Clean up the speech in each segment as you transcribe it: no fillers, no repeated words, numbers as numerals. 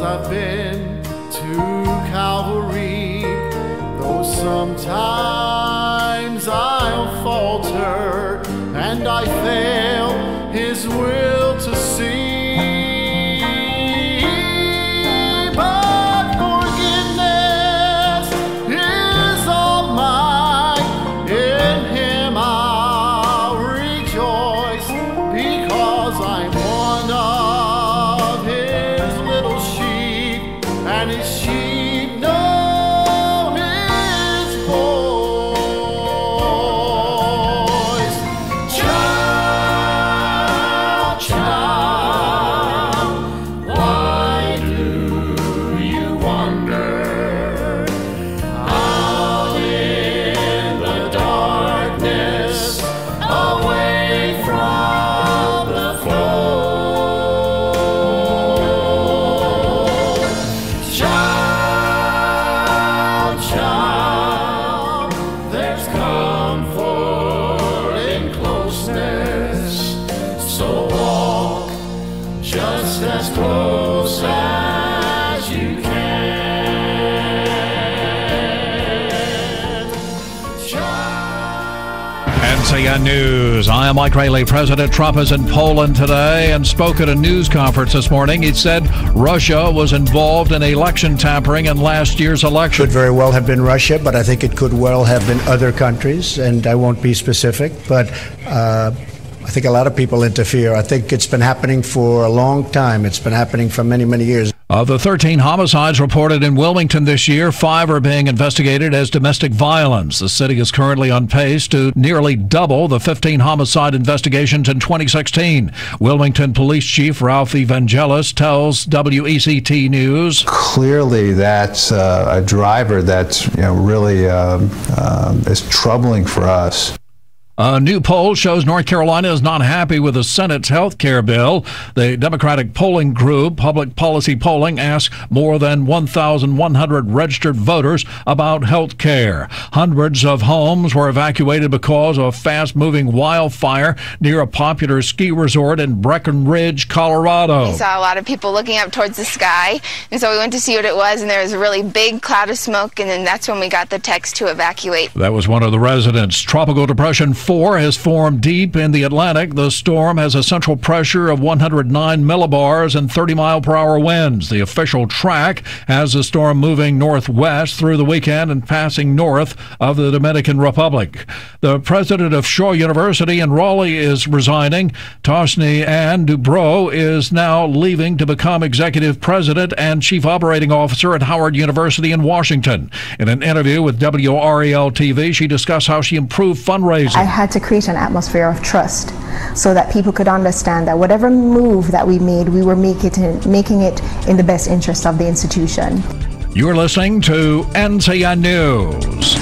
I've been to Calvary, though sometimes I'll falter and I fail His will to see. But forgiveness is all mine. In Him I'll rejoice, because I'm one of His little sheep, and His sheep know His voice. Child, child, why do you wander out in the darkness, away from the fold? Child, child, there's comfort in closeness, so walk just as close as you can. Child. NCN News. I am Mike Rayleigh. President Trump is in Poland today and spoke at a news conference this morning. He said Russia was involved in election tampering in last year's election. Could very well have been Russia, but I think it could well have been other countries, and I won't be specific. But I think a lot of people interfere. I think it's been happening for a long time. It's been happening for many, many years. Of the 13 homicides reported in Wilmington this year, 5 are being investigated as domestic violence. The city is currently on pace to nearly double the 15 homicide investigations in 2016. Wilmington Police Chief Ralph Evangelos tells WCAB News. Clearly, that's a driver that's really is troubling for us. A new poll shows North Carolina is not happy with the Senate's health care bill. The Democratic polling group, Public Policy Polling, asked more than 1,100 registered voters about health care. Hundreds of homes were evacuated because of a fast-moving wildfire near a popular ski resort in Breckenridge, Colorado. We saw a lot of people looking up towards the sky, and so we went to see what it was, and there was a really big cloud of smoke, and then that's when we got the text to evacuate. That was one of the residents. Tropical Depression 4 has formed deep in the Atlantic. The storm has a central pressure of 109 millibars and 30-mile-per-hour winds. The official track has the storm moving northwest through the weekend and passing north of the Dominican Republic. The president of Shaw University in Raleigh is resigning. Tosni Ann Dubrow is now leaving to become executive president and chief operating officer at Howard University in Washington. In an interview with WREL-TV, she discussed how she improved fundraising. I had to create an atmosphere of trust so that people could understand that whatever move that we made, we were making it in the best interest of the institution. You're listening to NCN News.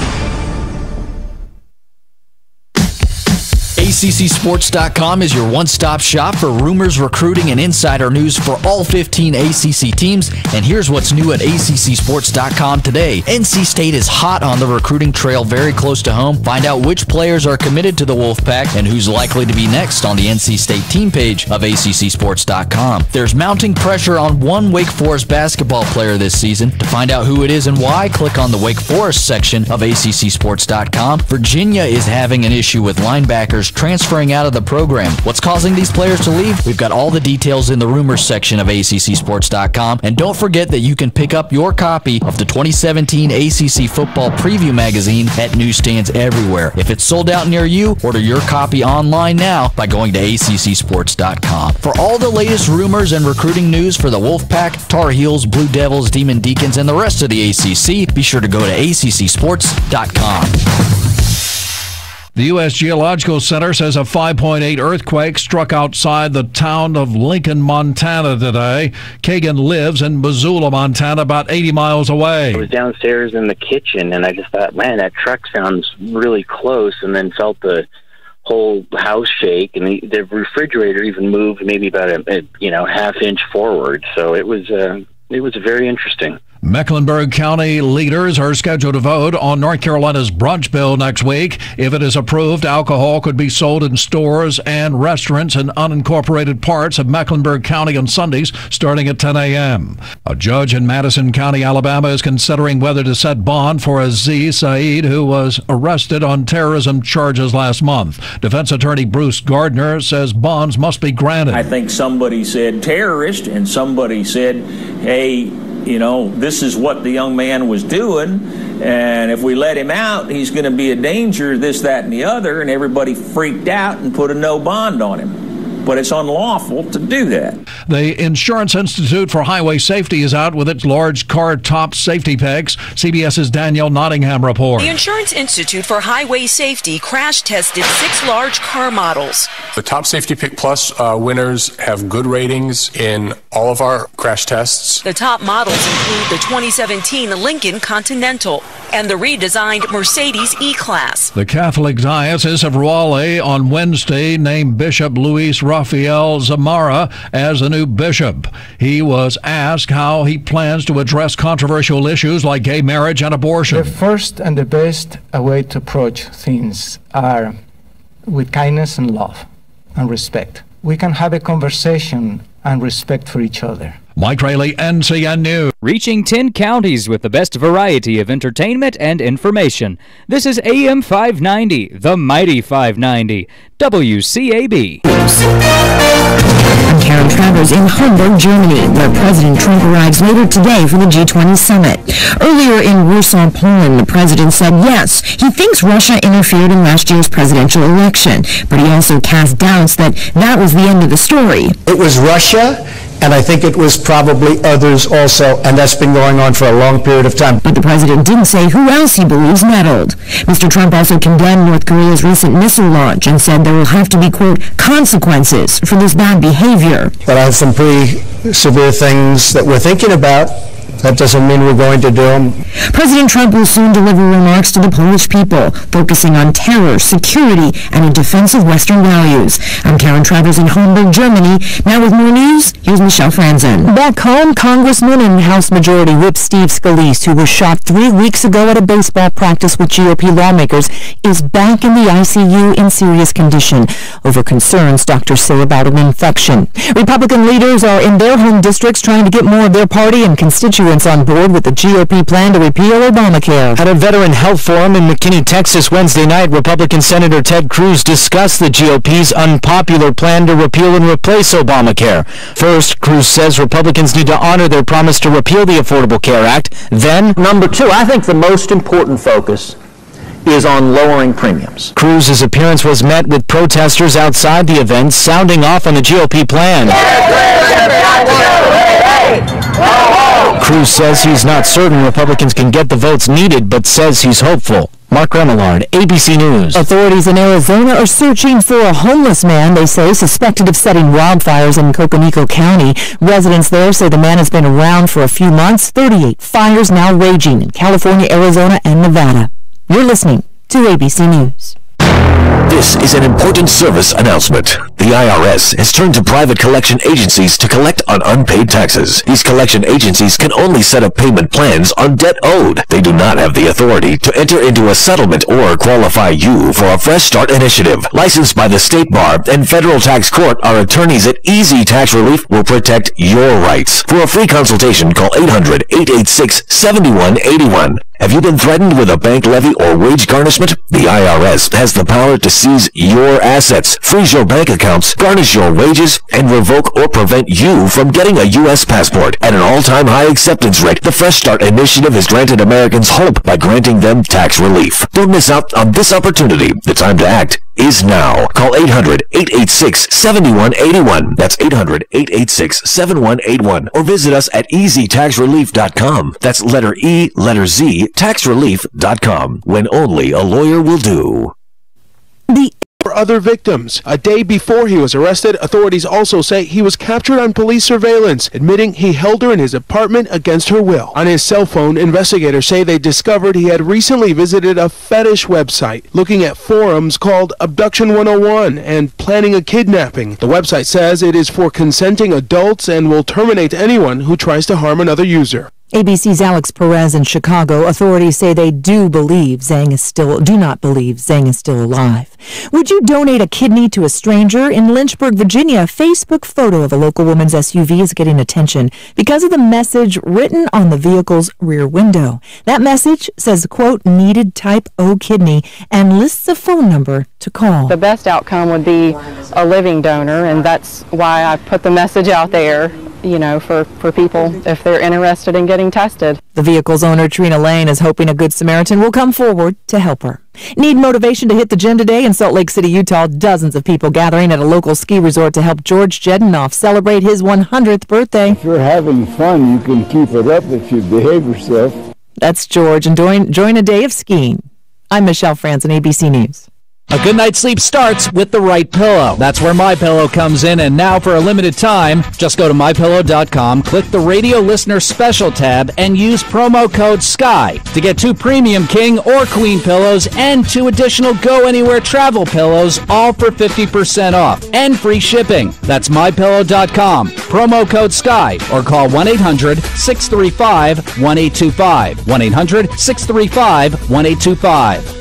ACCSports.com is your one-stop shop for rumors, recruiting, and insider news for all 15 ACC teams. And here's what's new at ACCSports.com today. NC State is hot on the recruiting trail very close to home. Find out which players are committed to the Wolfpack and who's likely to be next on the NC State team page of ACCSports.com. There's mounting pressure on one Wake Forest basketball player this season. To find out who it is and why, click on the Wake Forest section of ACCSports.com. Virginia is having an issue with linebackers transferring out of the program. What's causing these players to leave? We've got all the details in the rumors section of ACCSports.com. And don't forget that you can pick up your copy of the 2017 ACC Football Preview Magazine at newsstands everywhere. If it's sold out near you, order your copy online now by going to ACCSports.com. For all the latest rumors and recruiting news for the Wolfpack, Tar Heels, Blue Devils, Demon Deacons, and the rest of the ACC, be sure to go to ACCSports.com. The U.S. Geological Center says a 5.8 earthquake struck outside the town of Lincoln, Montana today. Kagan lives in Missoula, Montana, about 80 miles away. I was downstairs in the kitchen, and I just thought, man, that truck sounds really close, and then felt the whole house shake, and the refrigerator even moved maybe about a half inch forward. So it was very interesting. Mecklenburg County leaders are scheduled to vote on North Carolina's brunch bill next week. If it is approved, alcohol could be sold in stores and restaurants in unincorporated parts of Mecklenburg County on Sundays starting at 10 a.m. A judge in Madison County, Alabama, is considering whether to set bond for Aziz Saeed, who was arrested on terrorism charges last month. Defense attorney Bruce Gardner says bonds must be granted. I think somebody said terrorist and somebody said, hey, you know, this is what the young man was doing, and if we let him out, he's going to be a danger, this, that, and the other, and everybody freaked out and put a no bond on him. But it's unlawful to do that. The Insurance Institute for Highway Safety is out with its large car top safety picks. CBS's Danielle Nottingham reports. The Insurance Institute for Highway Safety crash tested 6 large car models. The Top Safety Pick Plus winners have good ratings in all of our crash tests. The top models include the 2017 Lincoln Continental and the redesigned Mercedes E-Class. The Catholic Diocese of Raleigh on Wednesday named Bishop Luis Rafael Zamora as the new bishop. He was asked how he plans to address controversial issues like gay marriage and abortion. The first and the best way to approach things are with kindness and love and respect. We can have a conversation and respect for each other. Mike Rayleigh, NCN News. Reaching 10 counties with the best variety of entertainment and information. This is AM 590, the mighty 590, WCAB. I'm Karen Travers in Hamburg, Germany, where President Trump arrives later today for the G20 summit. Earlier in Warsaw, Poland, the president said yes, he thinks Russia interfered in last year's presidential election, but he also cast doubts that that was the end of the story. It was Russia, and I think it was probably others also, and that's been going on for a long period of time. But the president didn't say who else he believes meddled. Mr. Trump also condemned North Korea's recent missile launch and said there will have to be, quote, consequences for this bad behavior. But I have some pretty severe things that we're thinking about. That doesn't mean we're going to do them. President Trump will soon deliver remarks to the Polish people, focusing on terror, security, and a defense of Western values. I'm Karen Travers in Hamburg, Germany. Now with more news, here's Michelle Franzen. Back home, Congressman and House Majority Whip Steve Scalise, who was shot 3 weeks ago at a baseball practice with GOP lawmakers, is back in the ICU in serious condition over concerns doctors say about an infection. Republican leaders are in their home districts trying to get more of their party and constituents on board with the GOP plan to repeal Obamacare. At a veteran health forum in McKinney, Texas Wednesday night, Republican Senator Ted Cruz discussed the GOP's unpopular plan to repeal and replace Obamacare. First, Cruz says Republicans need to honor their promise to repeal the Affordable Care Act. Then, number two, I think the most important focus is on lowering premiums. Cruz's appearance was met with protesters outside the event sounding off on the GOP plan. Cruz says he's not certain Republicans can get the votes needed, but says he's hopeful. Mark Remillard, ABC News. Authorities in Arizona are searching for a homeless man, they say, suspected of setting wildfires in Cocanico County. Residents there say the man has been around for a few months. 38 fires now raging in California, Arizona, and Nevada. You're listening to ABC News. This is an important service announcement. The IRS has turned to private collection agencies to collect on unpaid taxes. These collection agencies can only set up payment plans on debt owed. They do not have the authority to enter into a settlement or qualify you for a Fresh Start initiative. Licensed by the State Bar and Federal Tax Court, our attorneys at Easy Tax Relief will protect your rights. For a free consultation, call 800-886-7181. Have you been threatened with a bank levy or wage garnishment? The IRS has the power to seize your assets, freeze your bank accounts, garnish your wages, and revoke or prevent you from getting a U.S. passport. At an all-time high acceptance rate, the Fresh Start initiative has granted Americans hope by granting them tax relief. Don't miss out on this opportunity. The time to act is now. Call 800-886-7181. That's 800-886-7181. Or visit us at easytaxrelief.com. That's letter E, letter Z, taxrelief.com. When only a lawyer will do. For other victims. A day before he was arrested, authorities also say he was captured on police surveillance, admitting he held her in his apartment against her will. On his cell phone, investigators say they discovered he had recently visited a fetish website, looking at forums called Abduction 101 and planning a kidnapping. The website says it is for consenting adults and will terminate anyone who tries to harm another user. ABC's Alex Perez in Chicago. Authorities say they do not believe Zhang is still alive. Would you donate a kidney to a stranger? In Lynchburg, Virginia, a Facebook photo of a local woman's SUV is getting attention because of the message written on the vehicle's rear window. That message says, quote, needed type O kidney, and lists a phone number to call. The best outcome would be a living donor, and that's why I put the message out there, for people if they're interested in getting tested. The vehicle's owner, Trina Lane, is hoping a Good Samaritan will come forward to help her. Need motivation to hit the gym today? In Salt Lake City, Utah, dozens of people gathering at a local ski resort to help George Jedinoff celebrate his 100th birthday. If you're having fun, you can keep it up if you behave yourself. That's George, and join a day of skiing. I'm Michelle Franzen, ABC News. A good night's sleep starts with the right pillow. That's where MyPillow comes in, and now for a limited time, just go to MyPillow.com, click the Radio Listener Special tab, and use promo code SKY to get 2 premium king or queen pillows and 2 additional Go Anywhere travel pillows, all for 50% off and free shipping. That's MyPillow.com, promo code SKY, or call 1-800-635-1825, 1-800-635-1825.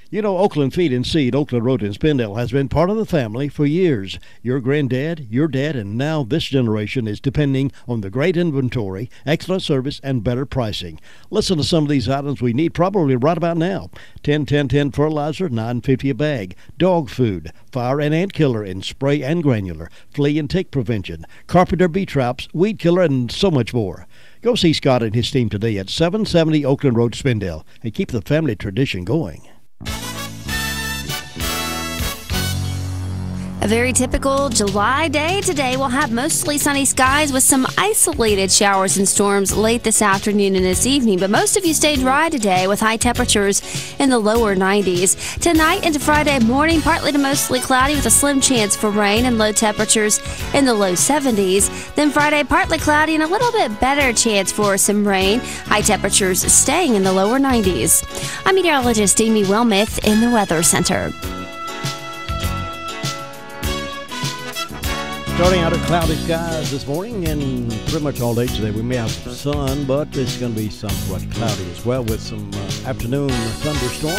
You know, Oakland Feed and Seed, Oakland Road in Spindale, has been part of the family for years. Your granddad, your dad, and now this generation is depending on the great inventory, excellent service, and better pricing. Listen to some of these items we need probably right about now. 10-10-10 fertilizer, $9.50 a bag. Dog food, fire and ant killer in spray and granular, flea and tick prevention, carpenter bee traps, weed killer, and so much more. Go see Scott and his team today at 770 Oakland Road, Spindale, and keep the family tradition going. A very typical July day today. We'll have mostly sunny skies with some isolated showers and storms late this afternoon and this evening, but most of you stay dry today with high temperatures in the lower 90s. Tonight into Friday morning, partly to mostly cloudy with a slim chance for rain and low temperatures in the low 70s. Then Friday, partly cloudy and a little bit better chance for some rain. High temperatures staying in the lower 90s. I'm meteorologist Amy Wilmoth in the Weather Center. Starting out at cloudy skies this morning and pretty much all day today. We may have some sun, but it's going to be somewhat cloudy as well with some afternoon thunderstorms.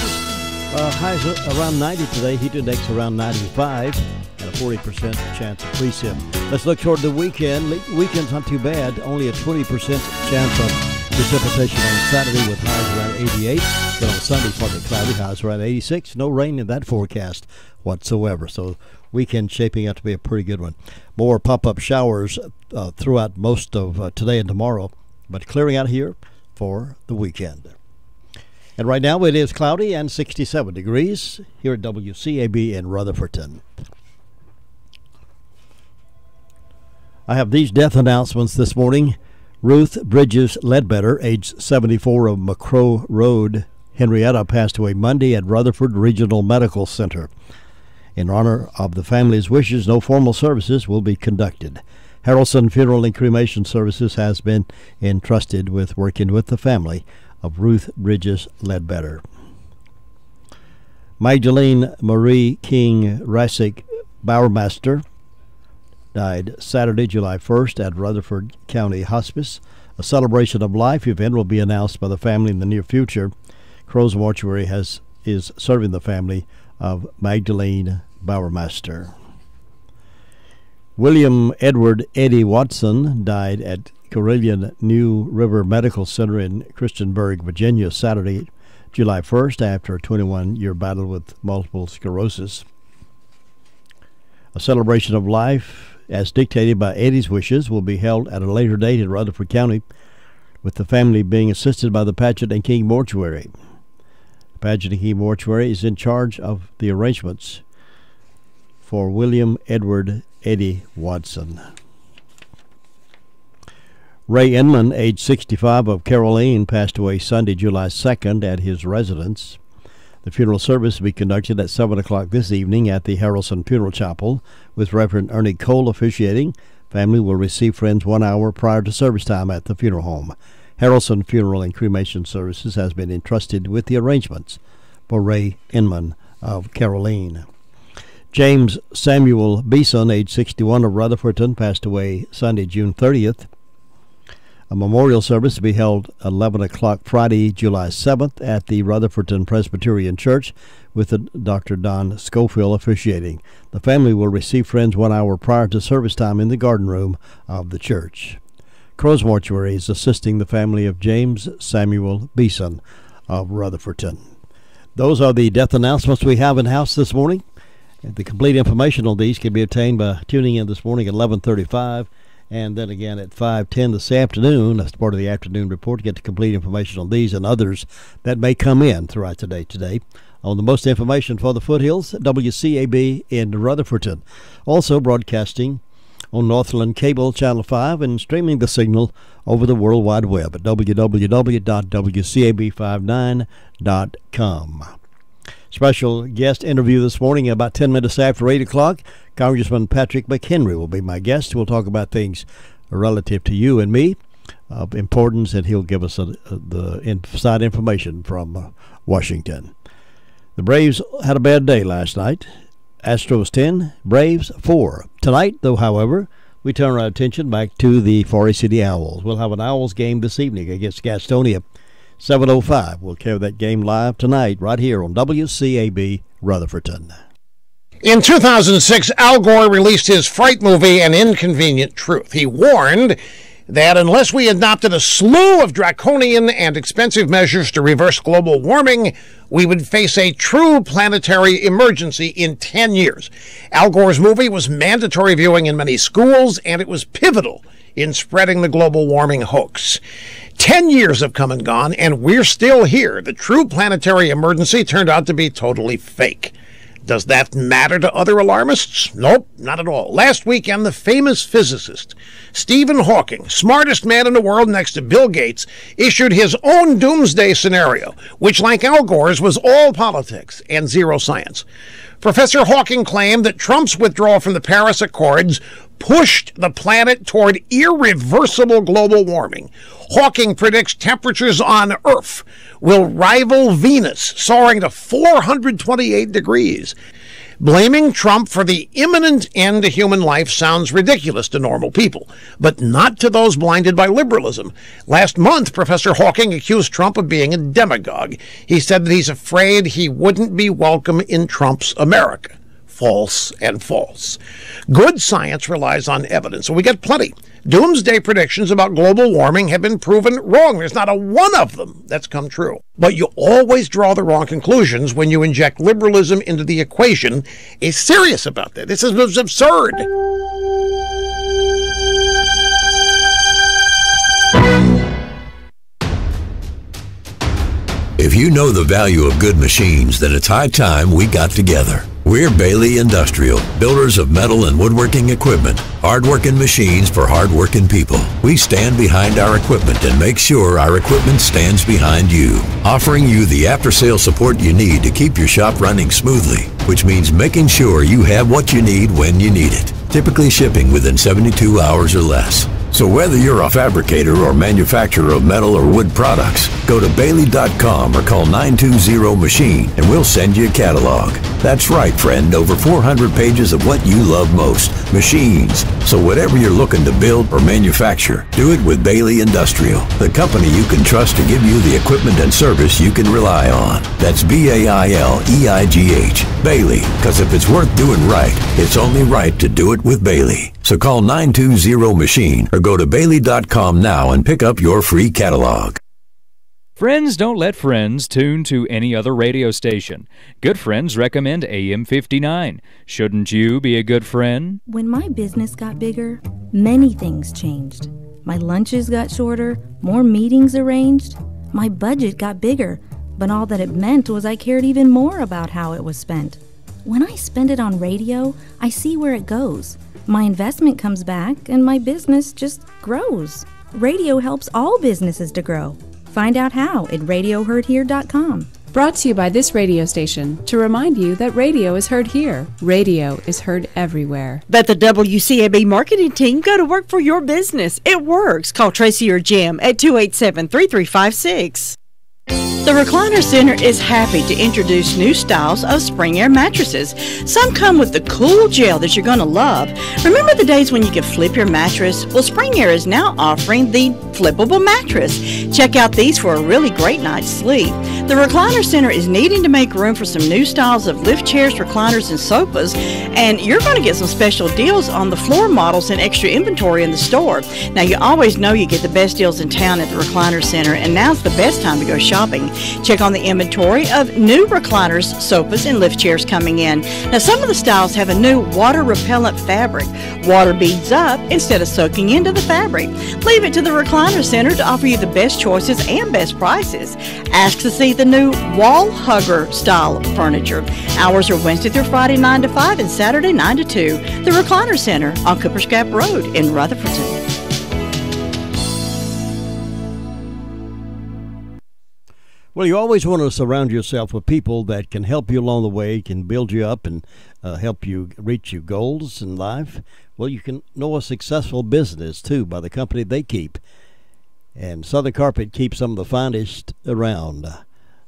Highs around 90 today, heat index around 95, and a 40% chance of precip. Let's look toward the weekend. Weekend's not too bad, only a 20% chance of precipitation on Saturday with highs around 88. Then on Sunday, partly cloudy, highs around 86. No rain in that forecast whatsoever. So weekend shaping out to be a pretty good one. More pop-up showers throughout most of today and tomorrow, but clearing out here for the weekend. And right now it is cloudy and 67 degrees here at WCAB in Rutherfordton. I have these death announcements this morning. Ruth Bridges Ledbetter, age 74, of McCrow Road, Henrietta, passed away Monday at Rutherford Regional Medical Center. In honor of the family's wishes, no formal services will be conducted. Harrelson Funeral and Cremation Services has been entrusted with working with the family of Ruth Bridges Ledbetter. Magdalene Marie King Rassick Bowermaster died Saturday, July 1st at Rutherford County Hospice. A celebration of life event will be announced by the family in the near future. Crow's Mortuary is serving the family of Magdalene Bowermaster. William Edward Eddie Watson died at Carilion New River Medical Center in Christiansburg, Virginia, Saturday, July 1st, after a 21-year battle with multiple sclerosis. A celebration of life, as dictated by Eddie's wishes, will be held at a later date in Rutherford County, with the family being assisted by the Paget and King Mortuary. Paget and King Mortuary is in charge of the arrangements for William Edward Eddie Watson. Ray Inman, age 65, of Caroline, passed away Sunday, July 2nd at his residence. The funeral service will be conducted at 7 o'clock this evening at the Harrelson Funeral Chapel, with Reverend Ernie Cole officiating. Family will receive friends 1 hour prior to service time at the funeral home. Harrelson Funeral and Cremation Services has been entrusted with the arrangements for Ray Inman of Caroline. James Samuel Beeson, age 61, of Rutherfordton, passed away Sunday, June 30th. A memorial service to be held 11 o'clock Friday, July 7th at the Rutherfordton Presbyterian Church with Dr. Don Schofield officiating. The family will receive friends 1 hour prior to service time in the garden room of the church. Crow's Mortuary is assisting the family of James Samuel Beeson of Rutherfordton. Those are the death announcements we have in-house this morning. The complete information on these can be obtained by tuning in this morning at 11:35. And then again at 5:10 this afternoon, as part of the afternoon report, to get the complete information on these and others that may come in throughout the day today. On the most information for the Foothills, WCAB in Rutherfordton. Also broadcasting on Northland Cable Channel 5 and streaming the signal over the World Wide Web at www.wcab59.com. Special guest interview this morning about 10 minutes after 8 o'clock. Congressman Patrick McHenry will be my guest. We'll talk about things relative to you and me of importance, and he'll give us the inside information from Washington. The Braves had a bad day last night. Astros 10, Braves 4. Tonight, though, however, we turn our attention back to the Forest City Owls. We'll have an Owls game this evening against Gastonia. 7:05. We'll carry that game live tonight right here on WCAB Rutherfordton. In 2006, Al Gore released his fright movie, An Inconvenient Truth. He warned that unless we adopted a slew of draconian and expensive measures to reverse global warming, we would face a true planetary emergency in 10 years. Al Gore's movie was mandatory viewing in many schools, and it was pivotal in spreading the global warming hoax. 10 years have come and gone, and we're still here. The true planetary emergency turned out to be totally fake. Does that matter to other alarmists? Nope, not at all. Last weekend, the famous physicist Stephen Hawking, smartest man in the world next to Bill Gates, issued his own doomsday scenario, which, like Al Gore's, was all politics and zero science. Professor Hawking claimed that Trump's withdrawal from the Paris Accords pushed the planet toward irreversible global warming. Hawking predicts temperatures on Earth will rival Venus, soaring to 428 degrees. Blaming Trump for the imminent end to human life sounds ridiculous to normal people, but not to those blinded by liberalism. Last month, Professor Hawking accused Trump of being a demagogue. He said that he's afraid he wouldn't be welcome in Trump's America. False and false. Good science relies on evidence, and we get plenty. Doomsday predictions about global warming have been proven wrong. There's not a one of them that's come true. But you always draw the wrong conclusions when you inject liberalism into the equation. Is serious about that. This is absurd. If you know the value of good machines, then it's high time we got together. We're Bailey Industrial, builders of metal and woodworking equipment, hard-working machines for hard-working people. We stand behind our equipment and make sure our equipment stands behind you, offering you the after-sale support you need to keep your shop running smoothly, which means making sure you have what you need when you need it, typically shipping within 72 hours or less. So whether you're a fabricator or manufacturer of metal or wood products, go to Bailey.com or call 920-MACHINE and we'll send you a catalog. That's right, friend, over 400 pages of what you love most, machines. So whatever you're looking to build or manufacture, do it with Bailey Industrial, the company you can trust to give you the equipment and service you can rely on. That's BAILEIGH, Bailey, because if it's worth doing right, it's only right to do it with Bailey. So call 920-MACHINE or go to Bailey.com now and pick up your free catalog. Friends don't let friends tune to any other radio station. Good friends recommend AM 59. Shouldn't you be a good friend? When my business got bigger, many things changed. My lunches got shorter, more meetings arranged. My budget got bigger, but all that it meant was I cared even more about how it was spent. When I spend it on radio, I see where it goes. My investment comes back, and my business just grows. Radio helps all businesses to grow. Find out how at radioheardhere.com. Brought to you by this radio station to remind you that radio is heard here. Radio is heard everywhere. Let the WCAB marketing team go to work for your business. It works. Call Tracy or Jim at 287-3356. The Recliner Center is happy to introduce new styles of Spring Air mattresses. Some come with the cool gel that you're going to love. Remember the days when you could flip your mattress? Well, Spring Air is now offering the flippable mattress. Check out these for a really great night's sleep. The Recliner Center is needing to make room for some new styles of lift chairs, recliners, and sofas, and you're going to get some special deals on the floor models and extra inventory in the store. Now, you always know you get the best deals in town at the Recliner Center, and now's the best time to go shopping. Check on the inventory of new recliners, sofas, and lift chairs coming in. Now, some of the styles have a new water-repellent fabric. Water beads up instead of soaking into the fabric. Leave it to the Recliner Center to offer you the best choices and best prices. Ask to see the new wall hugger style furniture. Hours are Wednesday through Friday 9 to 5 and Saturday 9 to 2. The Recliner Center on Cooper's Gap Road in Rutherfordton. Well, you always want to surround yourself with people that can help you along the way, can build you up and help you reach your goals in life. Well, you can know a successful business, too, by the company they keep. And Southern Carpet keeps some of the finest around.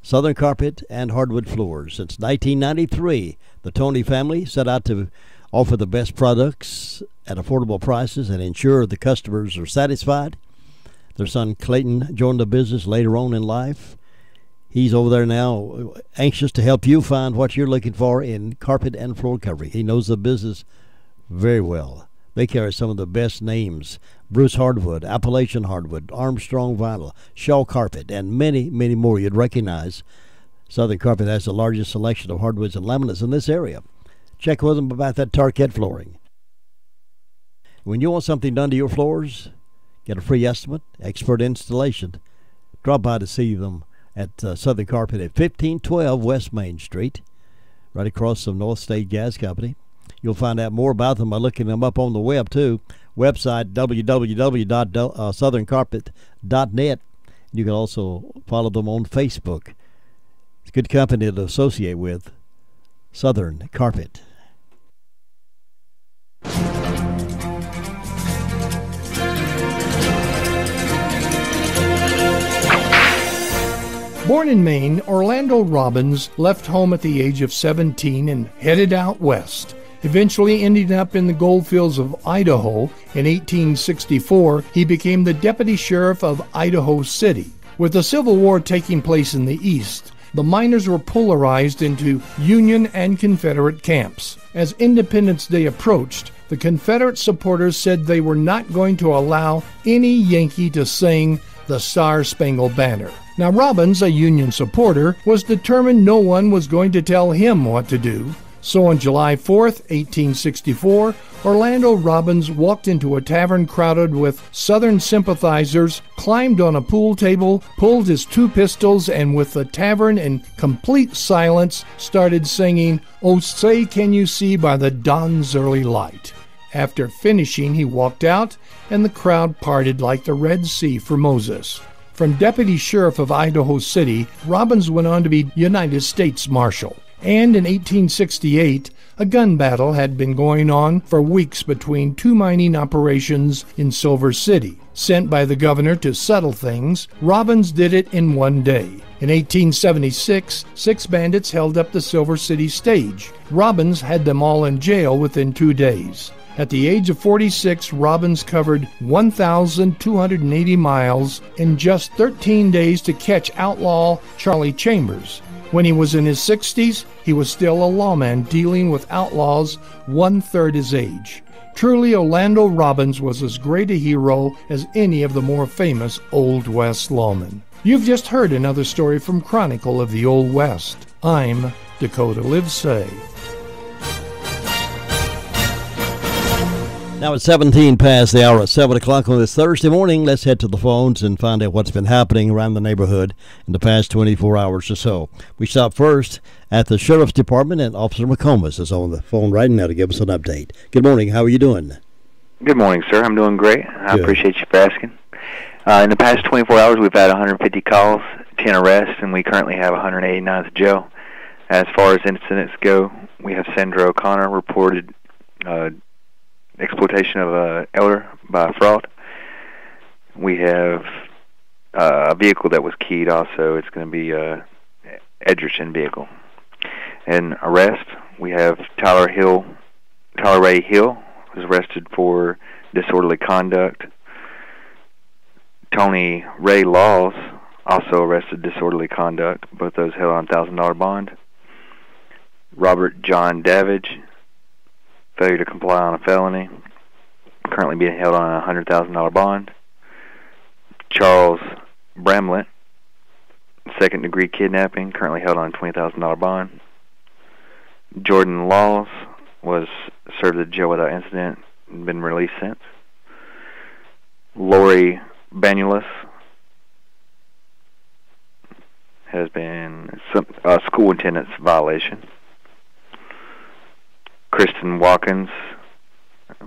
Southern Carpet and hardwood floors. Since 1993, the Tony family set out to offer the best products at affordable prices and ensure the customers are satisfied. Their son Clayton joined the business later on in life. He's over there now, anxious to help you find what you're looking for in carpet and floor covering. He knows the business very well. They carry some of the best names: Bruce Hardwood, Appalachian Hardwood, Armstrong Vinyl, Shaw Carpet, and many, many more you'd recognize. Southern Carpet has the largest selection of hardwoods and laminates in this area. Check with them about that Tarquette flooring. When you want something done to your floors, get a free estimate, expert installation. Drop by to see them at Southern Carpet at 1512 West Main Street, right across from North State Gas Company. You'll find out more about them by looking them up on the web, too. Website, www.southerncarpet.net. You can also follow them on Facebook. It's a good company to associate with, Southern Carpet. Born in Maine, Orlando Robbins left home at the age of 17 and headed out west, eventually ending up in the goldfields of Idaho. In 1864, he became the deputy sheriff of Idaho City. With the Civil War taking place in the east, the miners were polarized into Union and Confederate camps. As Independence Day approached, the Confederate supporters said they were not going to allow any Yankee to sing the Star-Spangled Banner. Now, Robbins, a Union supporter, was determined no one was going to tell him what to do. So on July 4th, 1864, Orlando Robbins walked into a tavern crowded with Southern sympathizers, climbed on a pool table, pulled his two pistols, and with the tavern in complete silence, started singing, "Oh, say can you see by the dawn's early light." After finishing, he walked out, and the crowd parted like the Red Sea for Moses. From Deputy Sheriff of Idaho City, Robbins went on to be United States Marshal. And in 1868, a gun battle had been going on for weeks between two mining operations in Silver City. Sent by the governor to settle things, Robbins did it in one day. In 1876, 6 bandits held up the Silver City stage. Robbins had them all in jail within 2 days. At the age of 46, Robbins covered 1,280 miles in just 13 days to catch outlaw Charlie Chambers. When he was in his 60s, he was still a lawman dealing with outlaws 1/3 his age. Truly, Orlando Robbins was as great a hero as any of the more famous Old West lawmen. You've just heard another story from Chronicle of the Old West. I'm Dakota Livesay. Now it's 17 past the hour of 7 o'clock on this Thursday morning. Let's head to the phones and find out what's been happening around the neighborhood in the past 24 hours or so. We stop first at the Sheriff's Department, and Officer McComas is on the phone right now to give us an update. Good morning. How are you doing? Good morning, sir. I'm doing great. I appreciate you for asking. In the past 24 hours, we've had 150 calls, 10 arrests, and we currently have 189 to jail. As far as incidents go, we have Sandra O'Connor reported exploitation of an elder by fraud. We have a vehicle that was keyed also. It's going to be a Edgerton vehicle. And arrest, we have Tyler Ray Hill was arrested for disorderly conduct. Tony Ray Laws also arrested disorderly conduct. Both those held on $1,000 bond. Robert John Davidge, failure to comply on a felony, currently being held on a $100,000 bond. Charles Bramlett, second-degree kidnapping, currently held on a $20,000 bond. Jordan Laws was served at jail without incident and been released since. Lori Banulis has been a school attendance violation. Kristen Watkins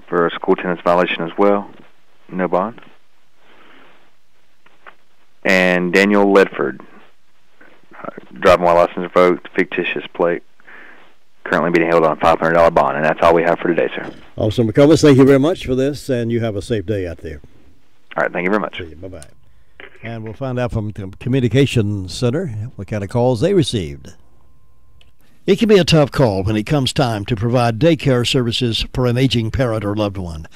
for a school attendance violation as well, no bond. And Daniel Ledford, driving while license revoked, fictitious plate, currently being held on a $500 bond. And that's all we have for today, sir. Officer McComas, thank you very much for this, and you have a safe day out there. All right, thank you very much. See you. Bye-bye. And we'll find out from the Communications Center what kind of calls they received. It can be a tough call when it comes time to provide daycare services for an aging parent or loved one.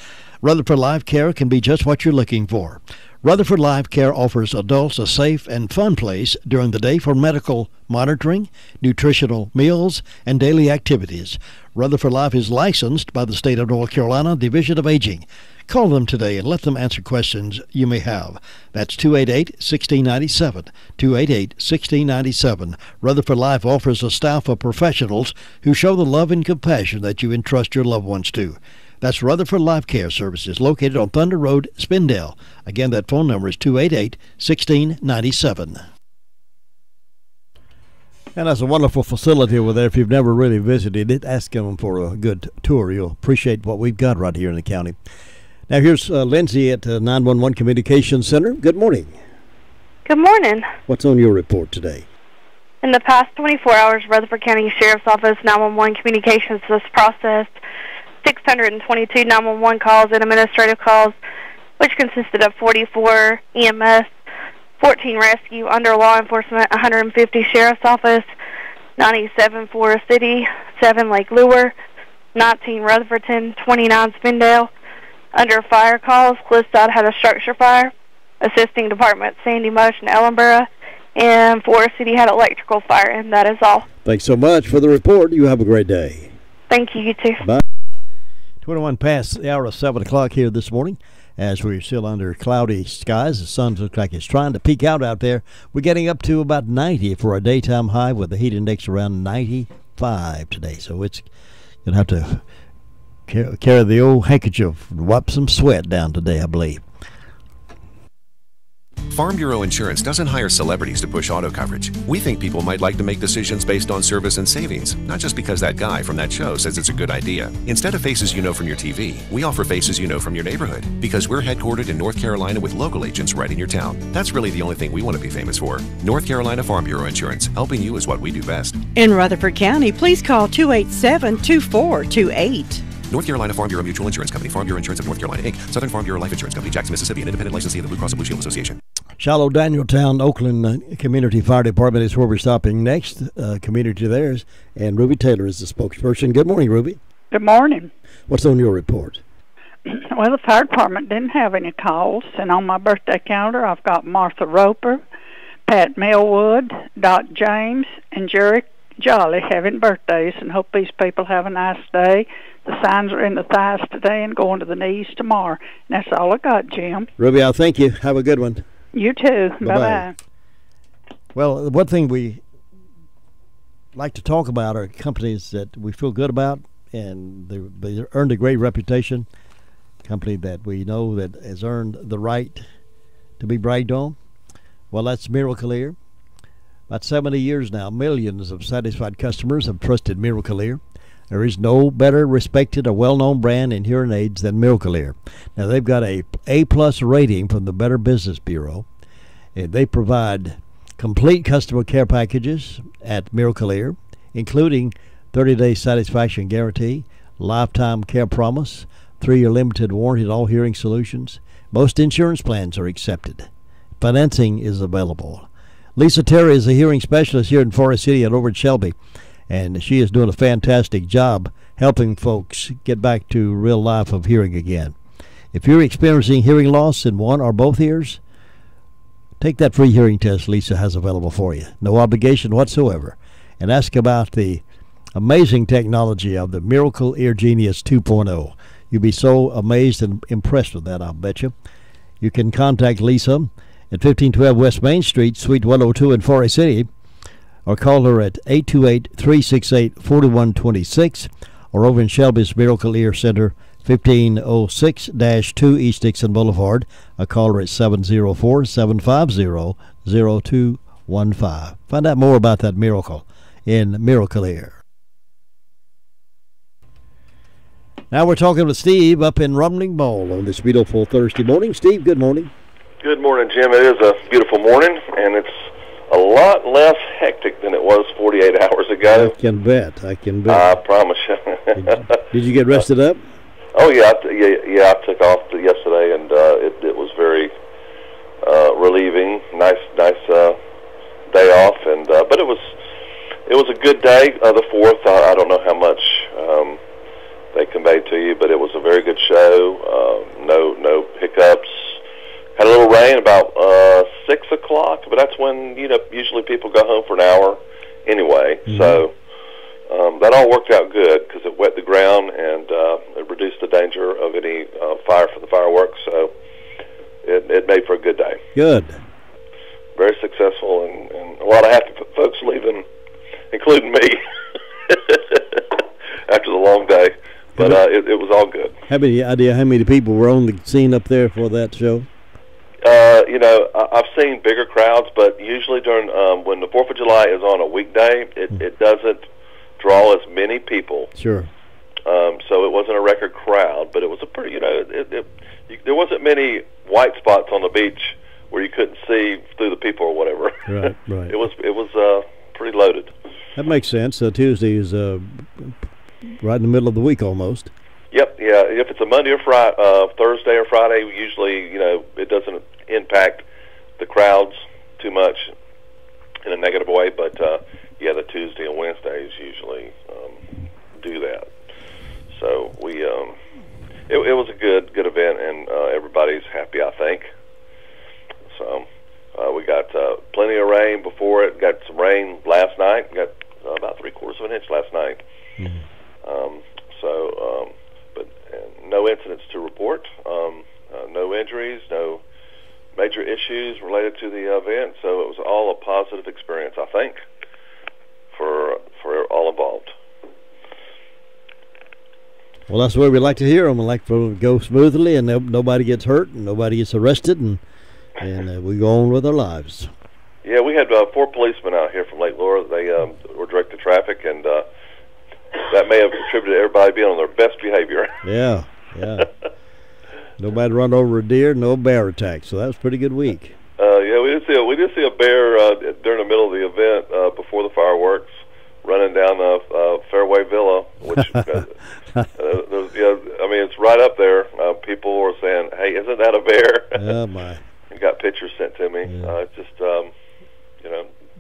Rutherford Life Care can be just what you're looking for. Rutherford Life Care offers adults a safe and fun place during the day for medical monitoring, nutritional meals, and daily activities. Rutherford Life is licensed by the State of North Carolina Division of Aging. Call them today and let them answer questions you may have. That's 288-1697, 288-1697. Rutherford Life offers a staff of professionals who show the love and compassion that you entrust your loved ones to. That's Rutherford Life Care Services, located on Thunder Road, Spindale. Again, that phone number is 288-1697. And that's a wonderful facility over there. If you've never really visited it, ask them for a good tour. You'll appreciate what we've got right here in the county. Now here's Lindsay at the 911 Communications Center. Good morning. Good morning. What's on your report today? In the past 24 hours, Rutherford County Sheriff's Office 911 Communications has processed 622 911 calls and administrative calls, which consisted of 44 EMS, 14 rescue under law enforcement, 150 Sheriff's Office, 97 Forest City, 7 Lake Lure, 19 Rutherfordton, 29 Spindale. Under fire calls, Cliffside had a structure fire, assisting departments Sandy Mush and Ellenborough, and Forest City had electrical fire, and that is all. Thanks so much for the report. You have a great day. Thank you, you too. Bye. 21 past the hour of 7 o'clock here this morning. As we're still under cloudy skies, the sun looks like it's trying to peek out there. We're getting up to about 90 for a daytime high with the heat index around 95 today. So it's going to have to carry the old handkerchief, wipe some sweat down today, I believe. Farm Bureau Insurance doesn't hire celebrities to push auto coverage. We think people might like to make decisions based on service and savings, not just because that guy from that show says it's a good idea. Instead of faces you know from your TV, we offer faces you know from your neighborhood, because we're headquartered in North Carolina with local agents right in your town. That's really the only thing we want to be famous for. North Carolina Farm Bureau Insurance. Helping you is what we do best. In Rutherford County, please call 287-2428. North Carolina Farm Bureau Mutual Insurance Company, Farm Bureau Insurance of North Carolina, Inc., Southern Farm Bureau Life Insurance Company, Jackson, Mississippi, an independent licensee of the Blue Cross and Blue Shield Association. Shiloh Danieltown, Oakland Community Fire Department is where we're stopping next. Community theirs, and Ruby Taylor is the spokesperson. Good morning, Ruby. Good morning. What's on your report? Well, the fire department didn't have any calls, and on my birthday calendar, I've got Martha Roper, Pat Millwood, Dot James, and Jerry Jolly having birthdays, and hope these people have a nice day. The signs are in the thighs today and going to the knees tomorrow. And that's all I got, Jim. Ruby, I'll thank you. Have a good one. You too. Bye-bye. Well, one thing we like to talk about are companies that we feel good about, and they earned a great reputation. A company that we know that has earned the right to be bragged on. Well, that's Miracle Ear. About 70 years now, millions of satisfied customers have trusted Miracle Ear. There is no better respected or well-known brand in hearing aids than Miracle Ear. Now, they've got a A-plus rating from the Better Business Bureau. And they provide complete customer care packages at Miracle Ear, including 30-day satisfaction guarantee, lifetime care promise, 3-year limited warranty on all hearing solutions. Most insurance plans are accepted. financing is available. Lisa Terry is a hearing specialist here in Forest City and over at Shelby, and she is doing a fantastic job helping folks get back to real life of hearing again. If you're experiencing hearing loss in one or both ears, take that free hearing test Lisa has available for you. No obligation whatsoever. And ask about the amazing technology of the Miracle Ear Genius 2.0. You'll be so amazed and impressed with that, I'll bet you. You can contact Lisa at 1512 West Main Street, Suite 102 in Forest City, or call her at 828-368-4126, or over in Shelby's Miracle Ear Center, 1506-2 East Dixon Boulevard. A caller at 704-750-0215. Find out more about that miracle in Miracle Ear. Now we're talking with Steve up in Rumbling Bowl on this beautiful Thursday morning. Steve, good morning. Good morning, Jim. It is a beautiful morning, and it's a lot less hectic than it was 48 hours ago. I can bet. I promise you. Did you get rested up? Oh, yeah. I took off yesterday, and it was very relieving. Nice day off, and but it was a good day. The 4th, I don't know how much they conveyed to you, but it was a very good show. No hiccups. Had a little rain about 6 o'clock, but that's when usually people go home for an hour anyway. Mm-hmm. So that all worked out good because it wet the ground and it reduced the danger of any fire from the fireworks. So it made for a good day. Good. Very successful, and a lot of happy folks leaving, including me, after the long day. But it was all good. Have any idea how many people were on the scene up there for that show? I've seen bigger crowds, but usually during when the 4th of July is on a weekday, it doesn't draw as many people. Sure. So it wasn't a record crowd, but it was a pretty, there wasn't many white spots on the beach where you couldn't see through the people or whatever. Right. It was pretty loaded. That makes sense. Tuesday is right in the middle of the week almost. Yep, yeah. If it's a Monday or Thursday or Friday, usually, it doesn't impact the crowds too much in a negative way. But, the Tuesday and Wednesdays usually do that. So it was a good event, and everybody's happy, I think. So we got plenty of rain before it. Got some rain last night. Got about 3/4 of an inch last night. Mm-hmm. But no incidents to report, no injuries, no major issues related to the event. So it was all a positive experience, I think, for all involved. Well, that's the way we like to hear them. We like for them to go smoothly, and nobody gets hurt, and nobody gets arrested, and we go on with our lives. Yeah, we had 4 policemen out here from Lake Laura. They were directing traffic, and that may have contributed to everybody being on their best behavior. Yeah. Nobody run over a deer, no bear attack. So that was a pretty good week. We did see a bear during the middle of the event before the fireworks, running down Fairway Villa, which it's right up there. People were saying, "Hey, isn't that a bear?" Oh my! And got pictures sent to me. Yeah. It's just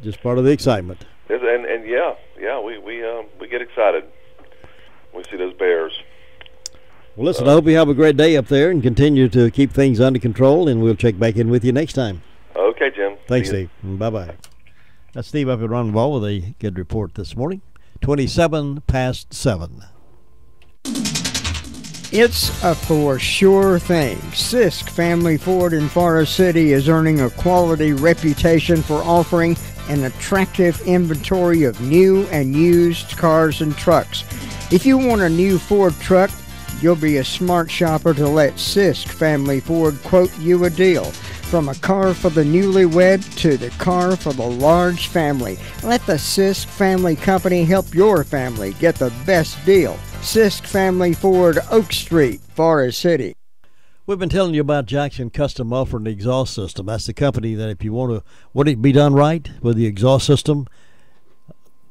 just part of the excitement. We get excited when we see those bears. Well, listen, I hope you have a great day up there and continue to keep things under control, and we'll check back in with you next time. Okay, Jim. Thanks, Steve. Bye-bye. That's Steve up at Runball with a good report this morning. 7:27. It's a for sure thing. Sisk Family Ford in Forest City is earning a quality reputation for offering an attractive inventory of new and used cars and trucks. If you want a new Ford truck, you'll be a smart shopper to let Sisk Family Ford quote you a deal. From a car for the newlywed to the car for the large family, let the Sisk Family Company help your family get the best deal. Sisk Family Ford, Oak Street, Forest City. We've been telling you about Jackson Custom Muffler and Exhaust System. That's the company that if you want it be done right with the exhaust system,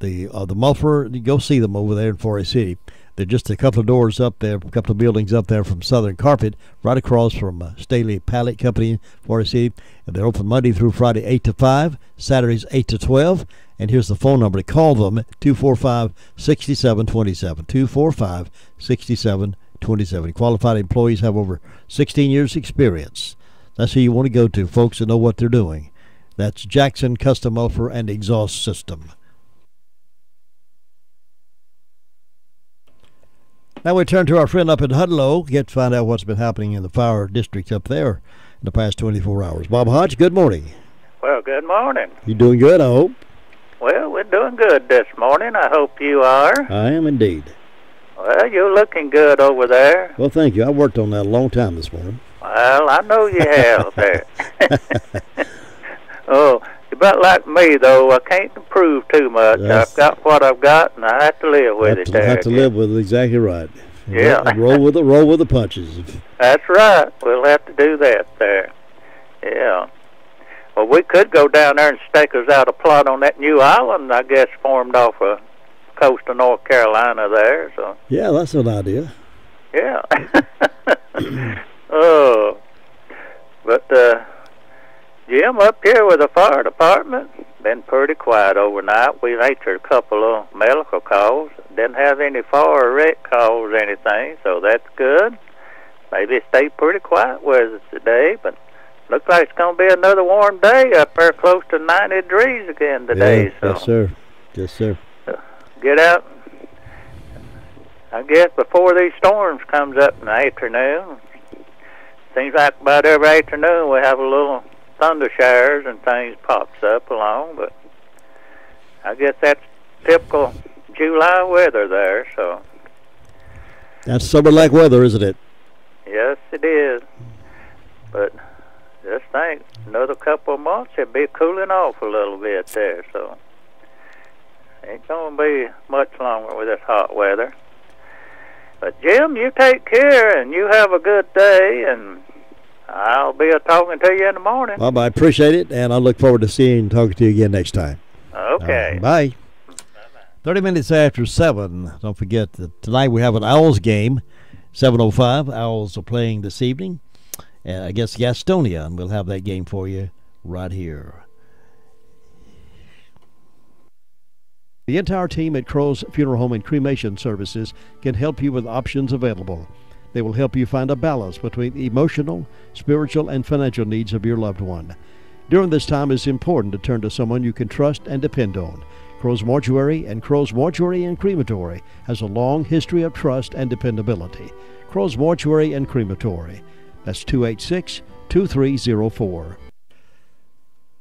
the muffler, you go see them over there in Forest City. They're just a couple of doors up there, a couple of buildings up there from Southern Carpet, right across from Staley Pallet Company, Forest City. And they're open Monday through Friday, 8 to 5, Saturdays, 8 to 12. And here's the phone number to call them, 245-6727, 245-6727. Qualified employees have over 16 years' experience. That's who you want to go to, folks that know what they're doing. That's Jackson Custom Muffler and Exhaust System. Now we turn to our friend up in Hudlow, get to find out what's been happening in the fire district up there in the past 24 hours. Bob Hodge, good morning. Well, good morning. You doing good, I hope? Well, we're doing good this morning. I hope you are. I am indeed. Well, you're looking good over there. Well, thank you. I worked on that a long time this morning. Well, I know you have there. Oh, you're about like me, though. I can't improve too much. I've got what I've got, and I have to live with it. I have to live with it, exactly right. Yeah. roll with the punches. That's right. We'll have to do that there. Yeah. Well, we could go down there and stake us out a plot on that new island, I guess, formed off the coast of North Carolina there. So. Yeah, that's an idea. Yeah. Oh. But, Jim, up here with the fire department, been pretty quiet overnight. We answered a couple of medical calls. Didn't have any fire wreck calls or anything, so that's good. Maybe it stayed pretty quiet with us today, but looks like it's going to be another warm day up there, close to 90 degrees again today. Yeah, so yes, sir. Yes, sir. Get out, I guess, before these storms comes up in the afternoon. Seems like about every afternoon we have a little thunder showers and things pops up along, but I guess that's typical July weather there, so. That's summer-like weather, isn't it? Yes, it is. But just think, another couple of months, it'll be cooling off a little bit there, so ain't going to be much longer with this hot weather. But, Jim, you take care, and you have a good day, and I'll be talking to you in the morning. Bob, I appreciate it, and I look forward to seeing and talking to you again next time. Okay. Bye. 30 minutes after 7. Don't forget that tonight we have an Owls game, 7:05. Owls are playing this evening against Gastonia, and we'll have that game for you right here. The entire team at Crow's Funeral Home and Cremation Services can help you with options available. They will help you find a balance between the emotional, spiritual, and financial needs of your loved one. During this time, it's important to turn to someone you can trust and depend on. Crow's Mortuary and Crow's Mortuary and Crematory has a long history of trust and dependability. Crow's Mortuary and Crematory. That's 286-2304.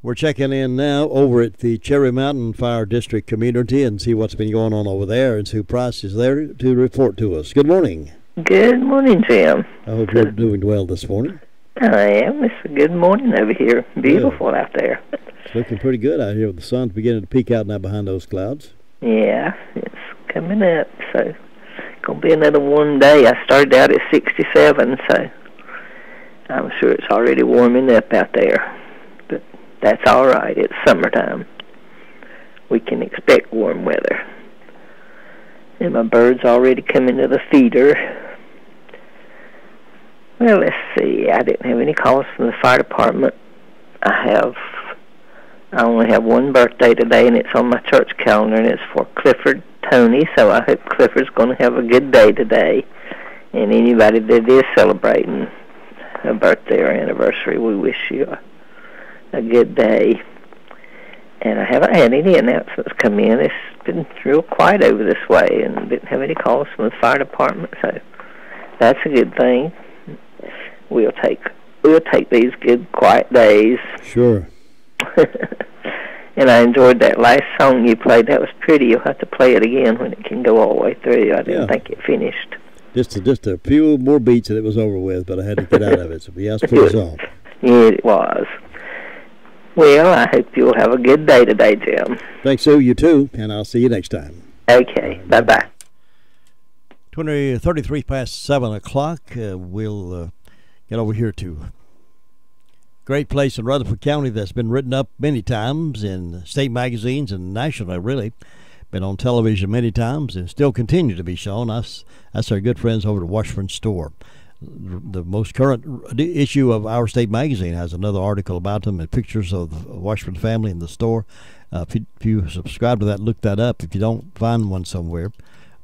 We're checking in now over at the Cherry Mountain Fire District community and see what's been going on over there, and Sue Price is there to report to us. Good morning. Good morning, Jim. I hope you're doing well this morning. I am. It's a good morning over here. Beautiful out there. It's looking pretty good out here with the sun's beginning to peek out now behind those clouds. Yeah, it's coming up, so it's going to be another warm day. I started out at 67, so I'm sure it's already warming up out there. But that's all right. It's summertime. We can expect warm weather. And my bird's already coming to the feeder. Well, let's see. I didn't have any calls from the fire department. I only have one birthday today, and it's on my church calendar, and it's for Clifford Tony, so I hope Clifford's going to have a good day today. And anybody that is celebrating a birthday or anniversary, we wish you a good day. And I haven't had any announcements come in. It's been real quiet over this way, and didn't have any calls from the fire department, so that's a good thing. We'll take these good quiet days. Sure. And I enjoyed that last song you played. That was pretty. You'll have to play it again when it can go all the way through. I didn't think it finished. Just a few more beats and it was over with, but I had to get out of it. So we asked for the song. Yeah, it was. Well, I hope you'll have a good day today, Jim. Thanks, Sue. You too, and I'll see you next time. Okay. Bye-bye. 33 past 7 o'clock. We'll get over here to great place in Rutherford County that's been written up many times in state magazines and nationally, really. been on television many times and still continue to be shown. That's our good friends over at Washburn Store. The most current issue of Our State Magazine has another article about them and pictures of the Washburn family in the store. If you subscribe to that, look that up. If you don't find one somewhere,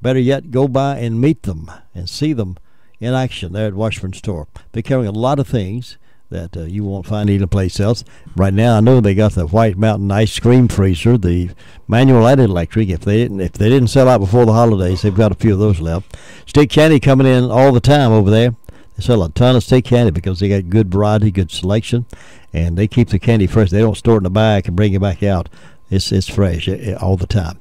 better yet, go by and meet them and see them in action there at Washburn Store. They're carrying a lot of things that you won't find any place else. Right now, I know they got the White Mountain ice cream freezer, the manual and electric. If they didn't sell out before the holidays, they've got a few of those left. Stick candy coming in all the time over there. They sell a ton of stick candy because they got good variety, good selection, and they keep the candy fresh. They don't store it in the bag and bring it back out. It's fresh all the time.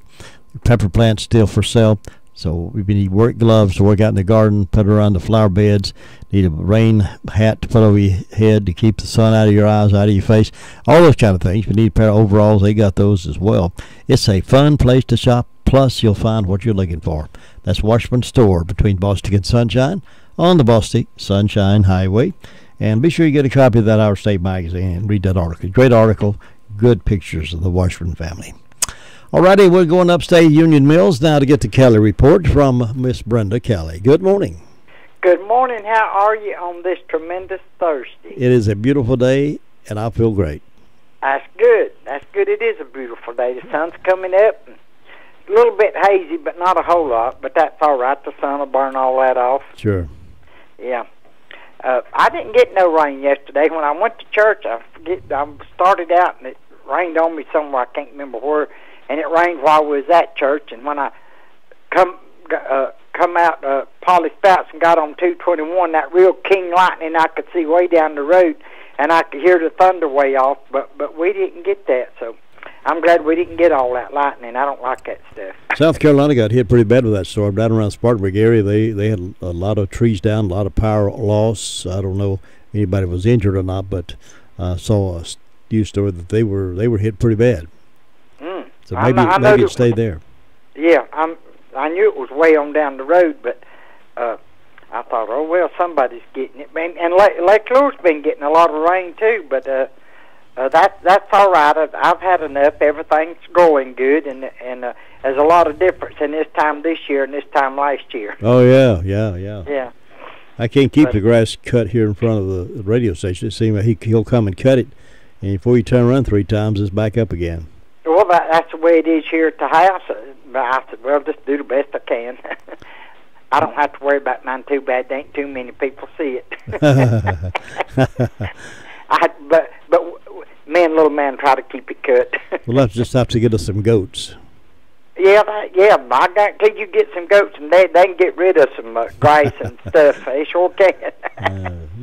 Pepper plants still for sale. So we need work gloves to work out in the garden, put around the flower beds. Need a rain hat to put over your head to keep the sun out of your eyes, out of your face. All those kind of things. We need a pair of overalls. They got those as well. It's a fun place to shop. Plus, you'll find what you're looking for. That's Washburn Store between Bostic and Sunshine on the Bostic Sunshine Highway. And be sure you get a copy of that Our State Magazine and read that article. Great article. Good pictures of the Washburn family. Alrighty, we're going upstate Union Mills now to get the Kelly report from Miss Brenda Kelly. Good morning. Good morning. How are you on this tremendous Thursday? It is a beautiful day, and I feel great. That's good. That's good. It is a beautiful day. The sun's coming up. A little bit hazy, but not a whole lot. But that's all right. The sun will burn all that off. Sure. Yeah. I didn't get no rain yesterday. When I went to church, I started out, and it rained on me somewhere. I can't remember where. And it rained while we was at church. And when I come out Polly Spouts and got on 221, that real king lightning I could see way down the road, and I could hear the thunder way off. But we didn't get that, so I'm glad we didn't get all that lightning. I don't like that stuff. South Carolina got hit pretty bad with that storm. Down around Spartanburg area, they had a lot of trees down, a lot of power loss. I don't know if anybody was injured or not, but I saw a news story that they were hit pretty bad. So maybe it stayed there. Yeah, I knew it was way on down the road, but I thought, oh well, somebody's getting it. And Lake Lewis's been getting a lot of rain too, but that's all right. I've had enough. Everything's growing good, and there's a lot of difference in this time this year and this time last year. Oh yeah. Yeah. I can't keep the grass cut here in front of the radio station. It seems like he'll come and cut it, and before you turn around 3 times, it's back up again. Well, that's the way it is here at the house. I said, well, just do the best I can. I don't have to worry about mine too bad. There ain't too many people see it. But me and little man try to keep it cut. We'll just have to get us some goats. Yeah. I guarantee you get some goats, and they can get rid of some grass and stuff. They sure can.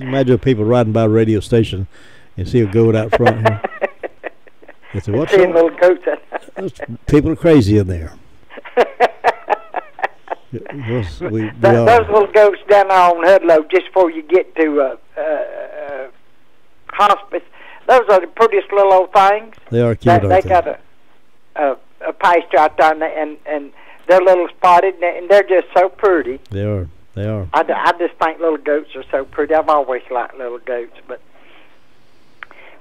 Imagine people riding by a radio station and see a goat out front here. Say, what's seeing little goats. People are crazy in there. Those little goats down there on Hudlow, just before you get to hospice, those are the prettiest little old things. They are cute. They got a pasture out there, and they're little spotted, and they're just so pretty. They are. I just think little goats are so pretty. I've always liked little goats, but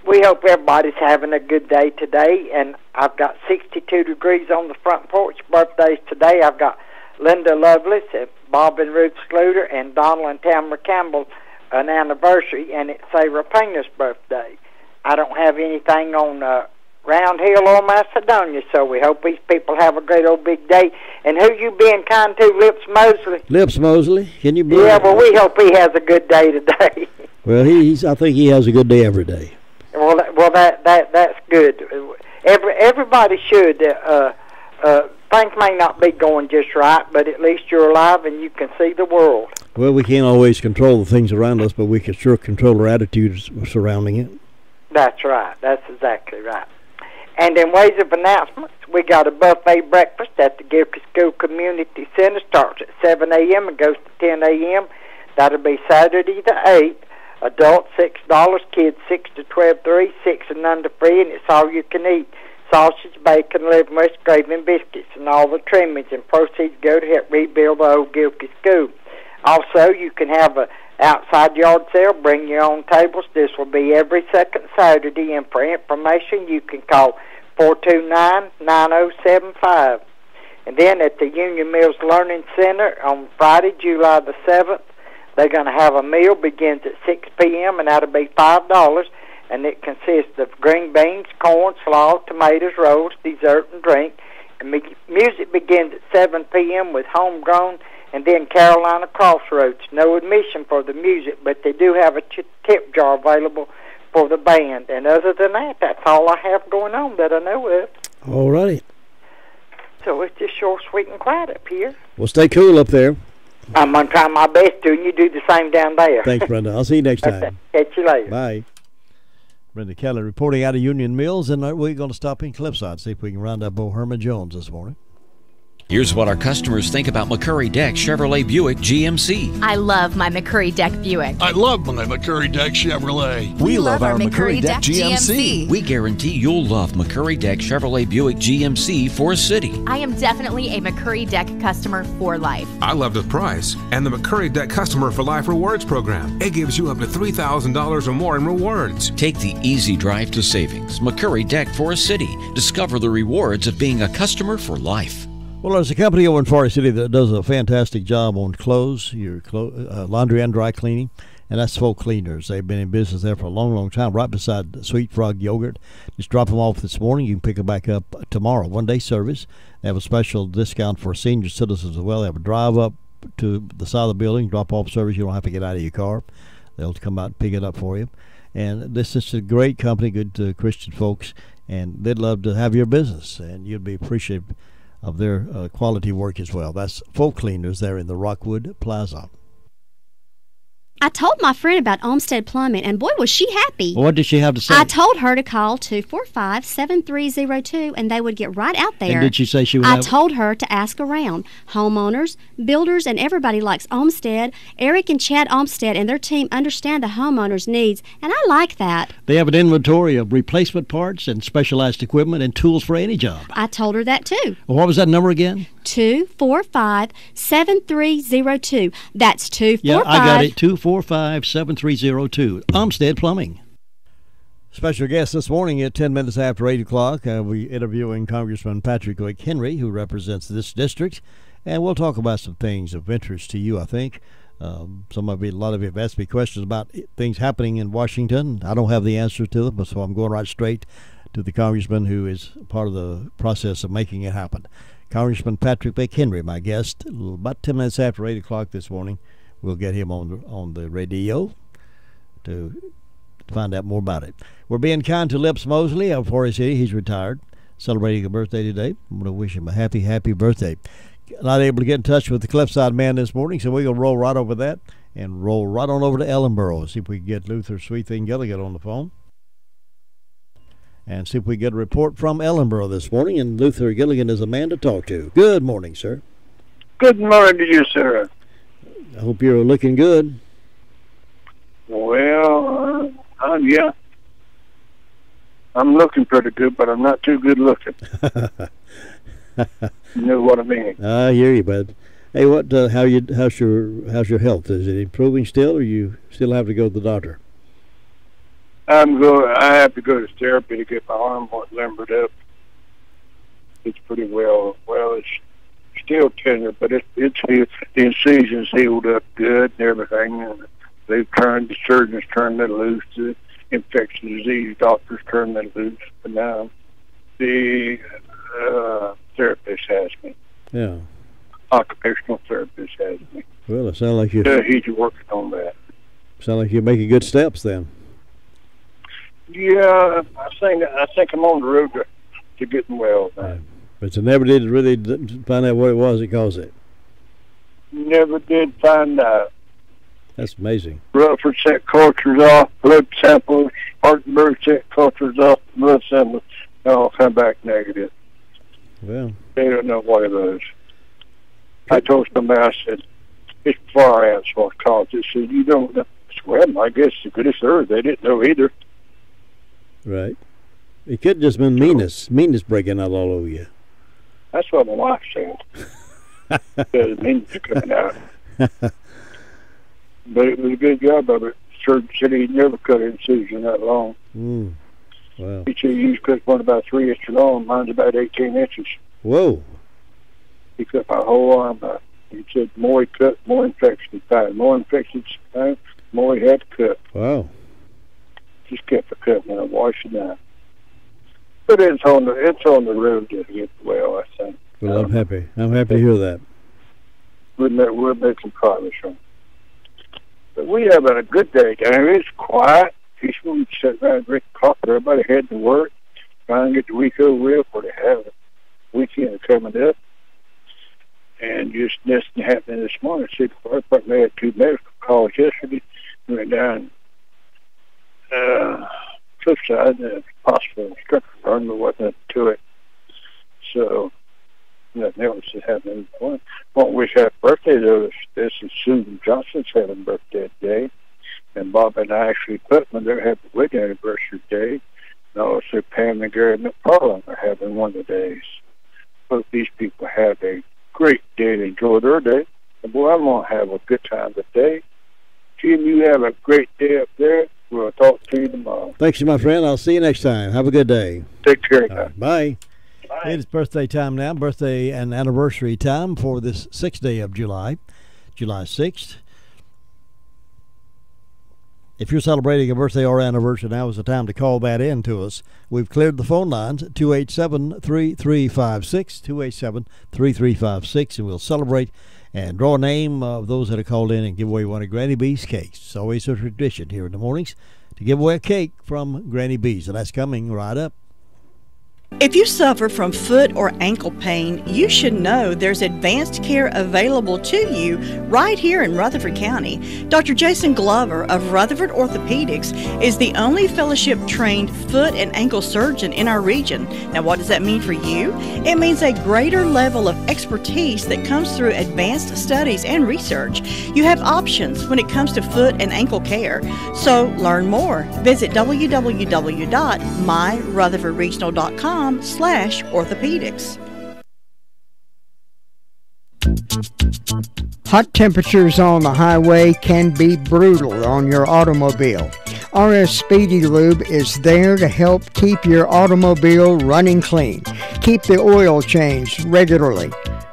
we hope everybody's having a good day today, and I've got 62 degrees on the front porch. Birthdays today, I've got Linda Lovelace, Bob and Ruth Sluter, and Donald and Tamara Campbell, an anniversary, and it's Sarah Pena's birthday. I don't have anything on Round Hill or Macedonia, so we hope these people have a great old big day. And who you being kind to, Lips Mosley? Lips Mosley, can you believe? Yeah, well, we hope he has a good day today. Well, I think he has a good day every day. Well, that's good. Everybody should. Things may not be going just right, but at least you're alive and you can see the world. Well, we can't always control the things around us, but we can sure control our attitudes surrounding it. That's right. That's exactly right. And in ways of announcements, we got a buffet breakfast at the Gilkey School Community Center. Starts at 7 a.m. and goes to 10 a.m. That'll be Saturday the 8th. Adults $6, kids 6 to 12, 3, 6 and under free, and it's all you can eat. Sausage, bacon, liver mush, gravy, and biscuits, and all the trimmings, and proceeds go to help rebuild the old Gilkey School. Also, you can have a outside yard sale, bring your own tables. This will be every second Saturday, and for information, you can call 429-9075. And then at the Union Mills Learning Center on Friday, July the 7th, they're going to have a meal, begins at 6 p.m., and that'll be $5, and it consists of green beans, corn, slaw, tomatoes, rolls, dessert, and drink. And music begins at 7 p.m. with Homegrown and then Carolina Crossroads. No admission for the music, but they do have a tip jar available for the band. And other than that, that's all I have going on that I know of. All righty. So it's just short, sweet, and quiet up here. Well, stay cool up there. I'm going to try my best to, and you do the same down there. Thanks, Brenda. I'll see you next time. Catch you later. Bye. Brenda Kelly reporting out of Union Mills, and we're going to stop in Cliffside, see if we can round up Bo Herman Jones this morning. Here's what our customers think about McCurry Deck Chevrolet Buick GMC. I love my McCurry Deck Buick. I love my McCurry Deck Chevrolet. We love our McCurry Deck GMC. We guarantee you'll love McCurry Deck Chevrolet Buick GMC for city. I am definitely a McCurry Deck customer for life. I love the price and the McCurry Deck Customer for Life Rewards program. It gives you up to $3,000 or more in rewards. Take the easy drive to savings. McCurry Deck for city. Discover the rewards of being a customer for life. Well, there's a company over in Forest City that does a fantastic job on clothes, your laundry and dry cleaning, and that's Folk Cleaners. They've been in business there for a long, long time, right beside Sweet Frog Yogurt. Just drop them off this morning. You can pick them back up tomorrow. One-day service. They have a special discount for senior citizens as well. They have a drive up to the side of the building, drop-off service. You don't have to get out of your car. They'll come out and pick it up for you. And this is a great company, good Christian folks, and they'd love to have your business, and you'd be appreciative of their quality work as well. That's Folk Cleaners there in the Rockwood Plaza. I told my friend about Olmsted Plumbing, and boy, was she happy. What did she have to say? I told her to call 245-7302, and they would get right out there. And did she say she would I told her to ask around. Homeowners, builders, and everybody likes Olmsted. Eric and Chad Olmsted and their team understand the homeowners' needs, and I like that. They have an inventory of replacement parts and specialized equipment and tools for any job. I told her that, too. Well, what was that number again? 245-7302. That's 245. Yeah, I got it. 245-7302. Olmsted Plumbing. Special guest this morning at 10 minutes after 8 o'clock. We're interviewing Congressman Patrick Henry, who represents this district. And we'll talk about some things of interest to you, I think. A lot of you have asked me questions about things happening in Washington. I don't have the answer to them, so I'm going right straight to the congressman who is part of the process of making it happen. Congressman Patrick Henry, my guest, about 10 minutes after 8 o'clock this morning. We'll get him on the radio to find out more about it. We're being kind to Lips Mosley of Forest City. He's retired, celebrating a birthday today. I'm going to wish him a happy, happy birthday. Not able to get in touch with the Cliffside man this morning, so we're going to roll right over that and roll right on over to Ellenboro. See if we can get Luther Sweet Thing Gilligan on the phone. And see if we get a report from Ellenboro this morning. And Luther Gilligan is a man to talk to. Good morning, sir. Good morning to you, sir. I hope you're looking good. Well, yeah. I'm looking pretty good, but I'm not too good looking. You know what I mean? I hear you, bud. Hey, how's your health? Is it improving still, or you still have to go to the doctor? I have to go to therapy to get my arm limbered up. It's pretty well. Well, it's still tender, but it's the incisions healed up good and everything. And the surgeons turned it loose. The infectious disease doctors turned it loose. But now the therapist has me. Yeah. Occupational therapist has me. Well, it sounds like he's working on that. Sound like you're making good steps then. Yeah, I think I'm on the road to getting well now. Yeah. But you never did really find out what it was that caused it. Never did find out. That's amazing. Rutherford set cultures off, blood samples, Spartanburg set cultures off, blood samples, they all come back negative. Well, they don't know what it was. I told somebody, I said, it's far ants what caused it. They said, you don't know. Well, I guess the goodest earth, they didn't know either. Right. It could have just been meanness breaking out all over you. That's what my wife said. The meanness coming out. But it was a good job of it. Surgeon said he never cut an incision that long. Wow. He said he's cut one about 3 inches long. Mine's about 18 inches. Whoa. He cut my whole arm up. He said more he cut, more infection he found. More infection he found, more he had to cut. Wow. Just kept the cutting and washing out. But it's on the road to get well, I think. Well, I'm happy. I'm happy to hear that. We'll make some progress on it. But we have a good day down here. It's quiet, peaceful. We sit around and drink coffee. Everybody heading to work, trying to get the week over with before they have a weekend coming up. And just nothing happening this morning. See, the fire department had 2 medical calls yesterday. We went down Cliffside, possible structure burn, but wasn't to it. So nothing else is happening. I want to wish happy birthday to this is Susan Johnson's having birthday today, and Bob and I actually Putman, they're having wedding anniversary day, and also Pam and Gary McFarland are having one of the days. Hope these people have a great day and enjoy their day. And boy, I'm going to have a good time today. Jim, you have a great day up there. We'll talk to you tomorrow. Thanks, my friend. I'll see you next time. Have a good day. Take care. Right, bye. It is birthday time now, birthday and anniversary time for this 6th day of July, July 6th. If you're celebrating a birthday or anniversary, now is the time to call that in to us. We've cleared the phone lines, 287-3356, 287-3356, and we'll celebrate and draw a name of those that are called in and give away one of Granny B's cakes. It's always a tradition here in the mornings to give away a cake from Granny B's, and that's coming right up. If you suffer from foot or ankle pain, you should know there's advanced care available to you right here in Rutherford County. Dr. Jason Glover of Rutherford Orthopedics is the only fellowship-trained foot and ankle surgeon in our region. Now, what does that mean for you? It means a greater level of expertise that comes through advanced studies and research. You have options when it comes to foot and ankle care. So, learn more. Visit www.myrutherfordregional.com/orthopedics. Hot temperatures on the highway can be brutal on your automobile. RS Speedy Lube is there to help keep your automobile running clean. Keep the oil changed regularly.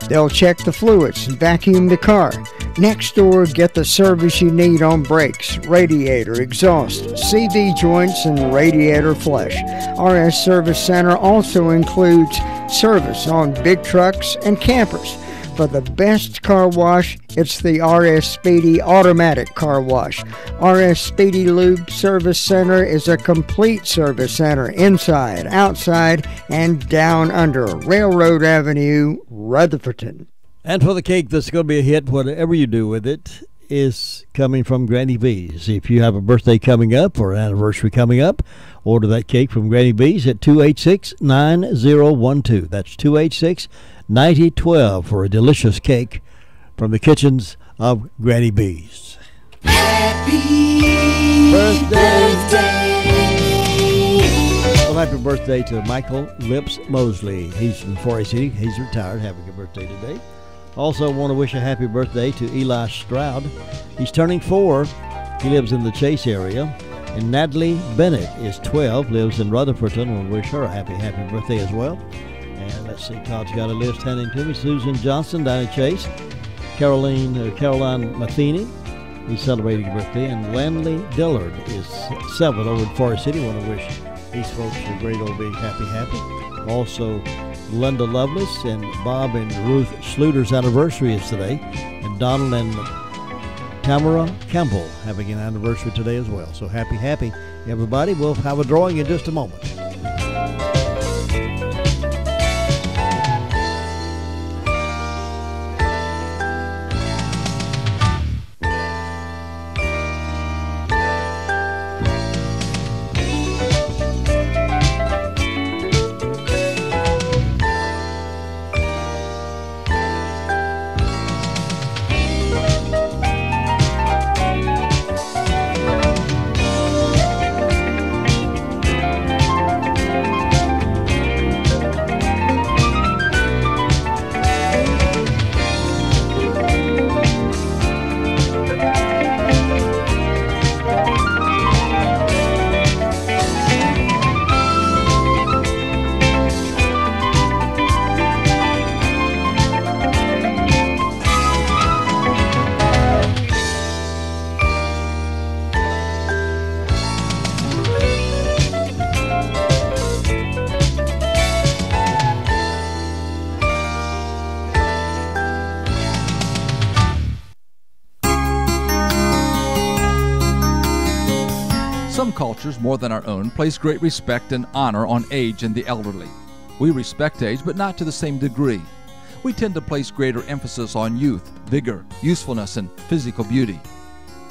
They'll check the fluids and vacuum the car. Next door, get the service you need on brakes, radiator, exhaust, CV joints, and radiator flush. RS Service Center also includes service on big trucks and campers. For the best car wash, it's the RS Speedy Automatic Car Wash. RS Speedy Lube Service Center is a complete service center inside, outside, and down under Railroad Avenue, Rutherfordton. And for the cake that's going to be a hit, whatever you do with it, is coming from Granny B's. If you have a birthday coming up or an anniversary coming up, order that cake from Granny B's at 286-9012. That's 286-9012 for a delicious cake from the kitchens of Granny B's. Happy birthday. Well, happy birthday to Michael Lips Mosley. He's from Forest City. He's retired. Having a birthday today. Also want to wish a happy birthday to Eli Stroud. He's turning 4. He lives in the Chase area. And Natalie Bennett is 12, lives in Rutherfordton. We'll wish her a happy birthday as well. And let's see, Todd's got a list handing to me. Susan Johnson down at Chase. Caroline Matheny is celebrating a birthday. And Landley Dillard is 7 over in Forest City. Want to wish these folks a great old big happy. Also, Linda Lovelace and Bob and Ruth Schluter's anniversary is today. And Donald and Tamara Campbell having an anniversary today as well. So happy, everybody. We'll have a drawing in just a moment. cultures, more than our own, place great respect and honor on age and the elderly. We respect age, but not to the same degree. We tend to place greater emphasis on youth, vigor, usefulness, and physical beauty.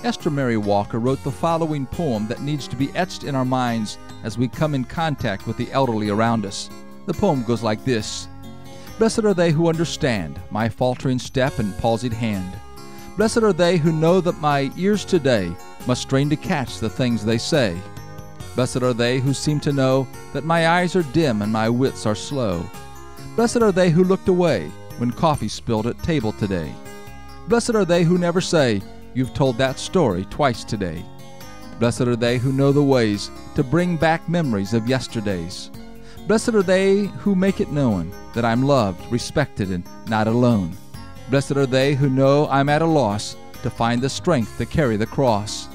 Esther Mary Walker wrote the following poem that needs to be etched in our minds as we come in contact with the elderly around us. The poem goes like this. Blessed are they who understand my faltering step and palsied hand. Blessed are they who know that my ears today must strain to catch the things they say. Blessed are they who seem to know that my eyes are dim and my wits are slow. Blessed are they who looked away when coffee spilled at table today. Blessed are they who never say, you've told that story twice today. Blessed are they who know the ways to bring back memories of yesterdays. Blessed are they who make it known that I'm loved, respected, and not alone. Blessed are they who know I'm at a loss to find the strength to carry the cross.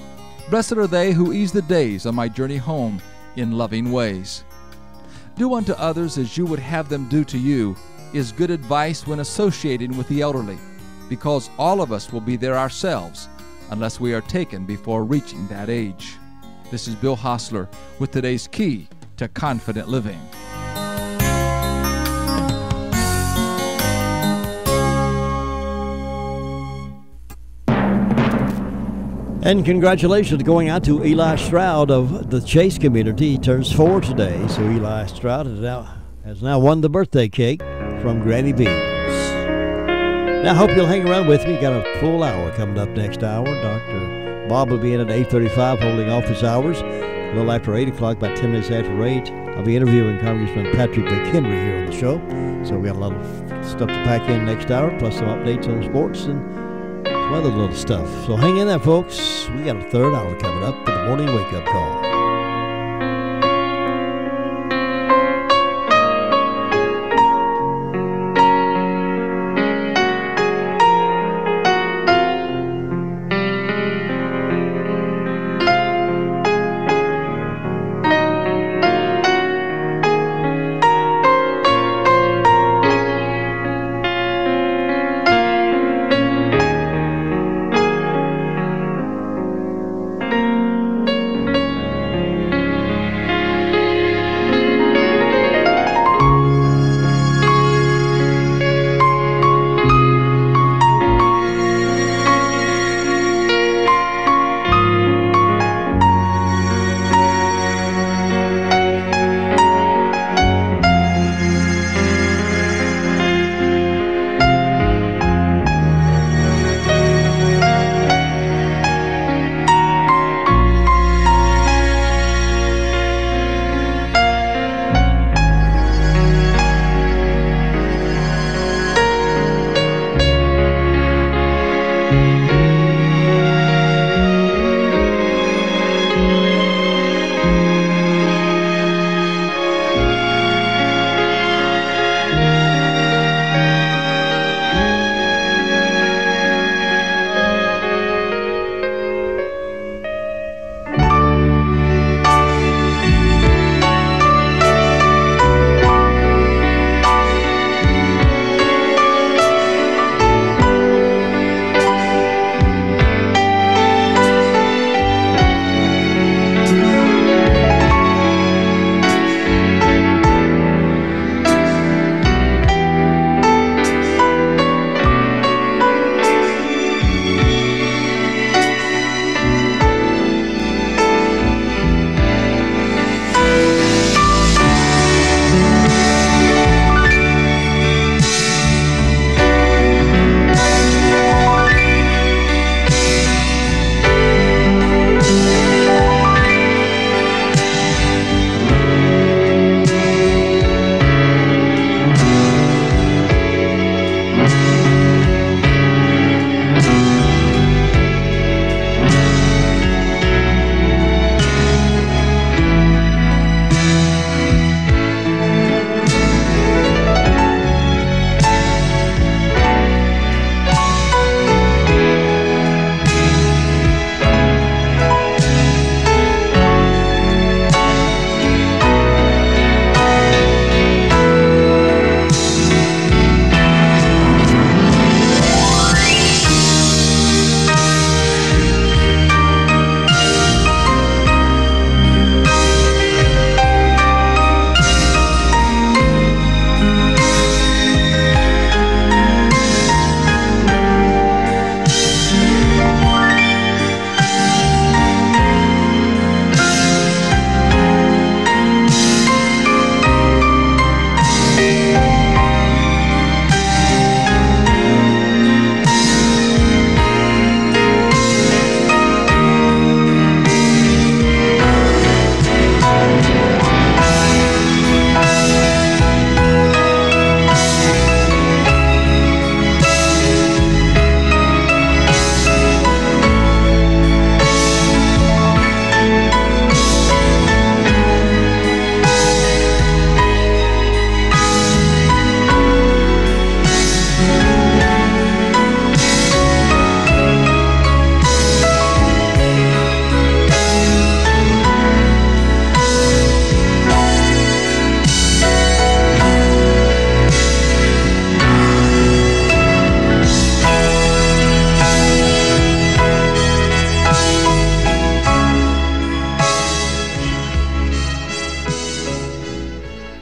Blessed are they who ease the days on my journey home in loving ways. Do unto others as you would have them do to you is good advice when associating with the elderly, because all of us will be there ourselves unless we are taken before reaching that age. This is Bill Hostler with today's Key to Confident Living. And congratulations going out to Eli Stroud of the Chase community. He turns 4 today, so Eli Stroud has now won the birthday cake from Granny Beans. Now, I hope you'll hang around with me. Got a full hour coming up next hour. Dr. Bob will be in at 8:35 holding office hours. A little after 8 o'clock, about 10 minutes after 8, I'll be interviewing Congressman Patrick McHenry here on the show. So we got a lot of stuff to pack in next hour, plus some updates on sports and some other little stuff. So hang in there, folks. We got a third hour coming up for the morning wake-up call.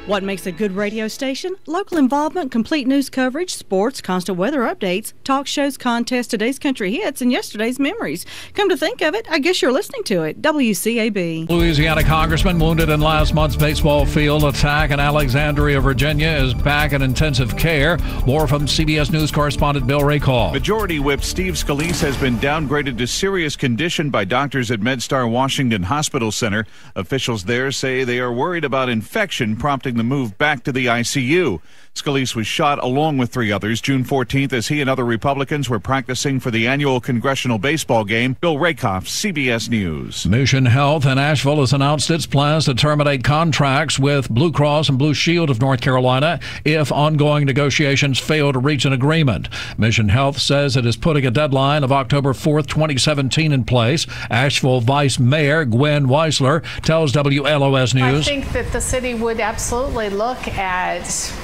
What makes a good radio station? Local involvement, complete news coverage, sports, constant weather updates, talk shows, contests, today's country hits, and yesterday's memories. Come to think of it, I guess you're listening to it. WCAB. Louisiana congressman wounded in last month's baseball field attack in Alexandria, Virginia, is back in intensive care. More from CBS News correspondent Bill Raycall. Majority Whip Steve Scalise has been downgraded to serious condition by doctors at MedStar Washington Hospital Center. Officials there say they are worried about infection prompting the move back to the ICU. Scalise was shot along with 3 others June 14th as he and other Republicans were practicing for the annual congressional baseball game. Bill Rakoff, CBS News. Mission Health in Asheville has announced its plans to terminate contracts with Blue Cross and Blue Shield of North Carolina if ongoing negotiations fail to reach an agreement. Mission Health says it is putting a deadline of October 4th, 2017 in place. Asheville Vice Mayor Gwen Weisler tells WLOS News. I think that the city would absolutely look at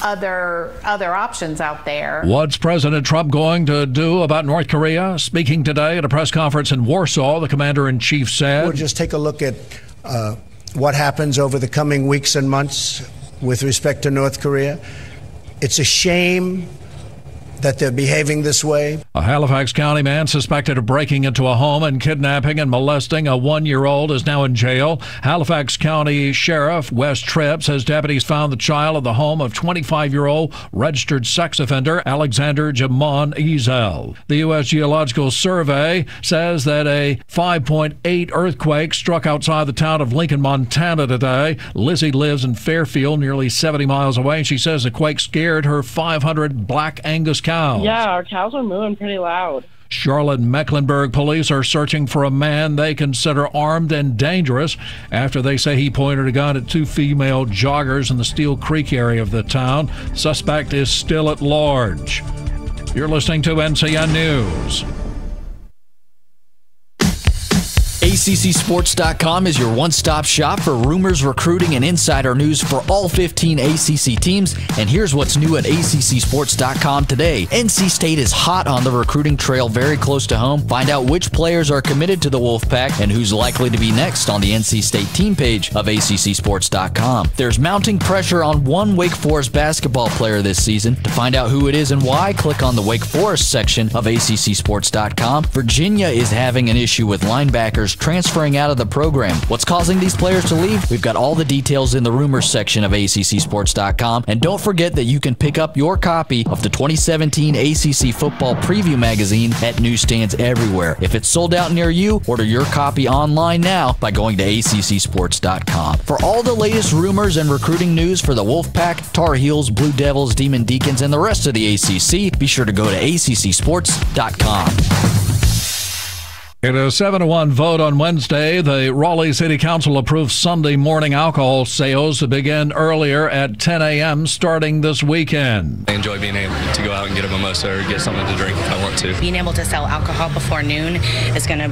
other options out there. What's President Trump going to do about North Korea? Speaking today at a press conference in Warsaw, the commander-in-chief said, we'll just take a look at what happens over the coming weeks and months with respect to North Korea. It's a shame that they're behaving this way. A Halifax County man suspected of breaking into a home and kidnapping and molesting a 1-year-old is now in jail. Halifax County Sheriff Wes Tripp says deputies found the child at the home of 25-year-old registered sex offender Alexander Jamon Ezel. The U.S. Geological Survey says that a 5.8 earthquake struck outside the town of Lincoln, Montana today. Lizzie lives in Fairfield, nearly 70 miles away, and she says the quake scared her 500 Black Angus cows. Yeah, our cows are mooing pretty loud. Charlotte Mecklenburg police are searching for a man they consider armed and dangerous after they say he pointed a gun at 2 female joggers in the Steel Creek area of the town. Suspect is still at large. You're listening to NCN News. ACCSports.com is your one-stop shop for rumors, recruiting, and insider news for all 15 ACC teams. And here's what's new at ACCSports.com today. NC State is hot on the recruiting trail very close to home. Find out which players are committed to the Wolfpack and who's likely to be next on the NC State team page of ACCSports.com. There's mounting pressure on one Wake Forest basketball player this season. To find out who it is and why, click on the Wake Forest section of ACCSports.com. Virginia is having an issue with linebackers transferring out of the program. What's causing these players to leave? We've got all the details in the rumors section of ACCSports.com. And don't forget that you can pick up your copy of the 2017 ACC Football Preview Magazine at newsstands everywhere. If it's sold out near you, order your copy online now by going to ACCSports.com. For all the latest rumors and recruiting news for the Wolfpack, Tar Heels, Blue Devils, Demon Deacons, and the rest of the ACC, be sure to go to ACCSports.com. In a 7-1 vote on Wednesday, the Raleigh City Council approved Sunday morning alcohol sales to begin earlier at 10 a.m. starting this weekend. I enjoy being able to go out and get a mimosa or get something to drink if I want to. Being able to sell alcohol before noon is going to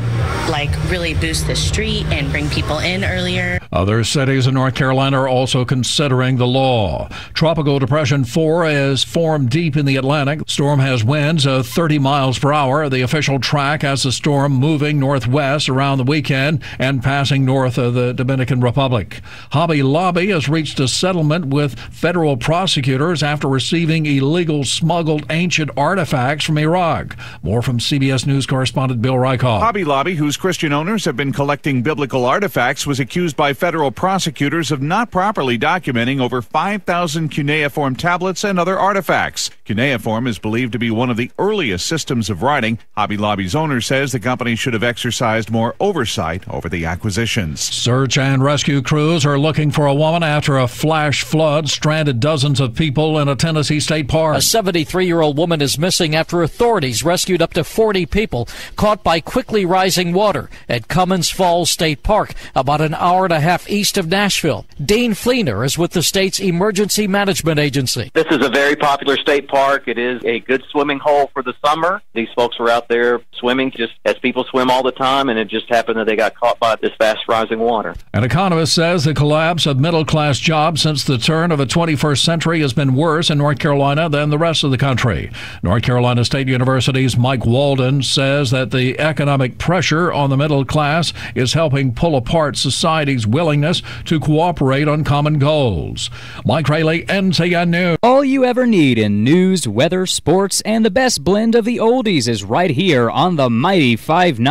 really boost the street and bring people in earlier. Other cities in North Carolina are also considering the law. Tropical Depression 4 is formed deep in the Atlantic. The storm has winds of 30 miles per hour. The official track has the storm moving northwest around the weekend and passing north of the Dominican Republic. Hobby Lobby has reached a settlement with federal prosecutors after receiving illegal smuggled ancient artifacts from Iraq. More from CBS News correspondent Bill Rykoff. Hobby Lobby, whose Christian owners have been collecting biblical artifacts, was accused by federal prosecutors of not properly documenting over 5,000 cuneiform tablets and other artifacts. Cuneiform is believed to be one of the earliest systems of writing. Hobby Lobby's owner says the company should have exercised more oversight over the acquisitions. Search and rescue crews are looking for a woman after a flash flood stranded dozens of people in a Tennessee state park. A 73-year-old woman is missing after authorities rescued up to 40 people caught by quickly rising water at Cummins Falls State Park, about an hour and a half east of Nashville. Dean Fleener is with the state's Emergency Management Agency. This is a very popular state park. It is a good swimming hole for the summer. These folks were out there swimming just as people swim swim all the time, and it just happened that they got caught by this fast rising water. An economist says the collapse of middle-class jobs since the turn of the 21st century has been worse in North Carolina than the rest of the country. North Carolina State University's Mike Walden says that the economic pressure on the middle class is helping pull apart society's willingness to cooperate on common goals. Mike Rayleigh, NCN News. All you ever need in news, weather, sports, and the best blend of the oldies is right here on the mighty 590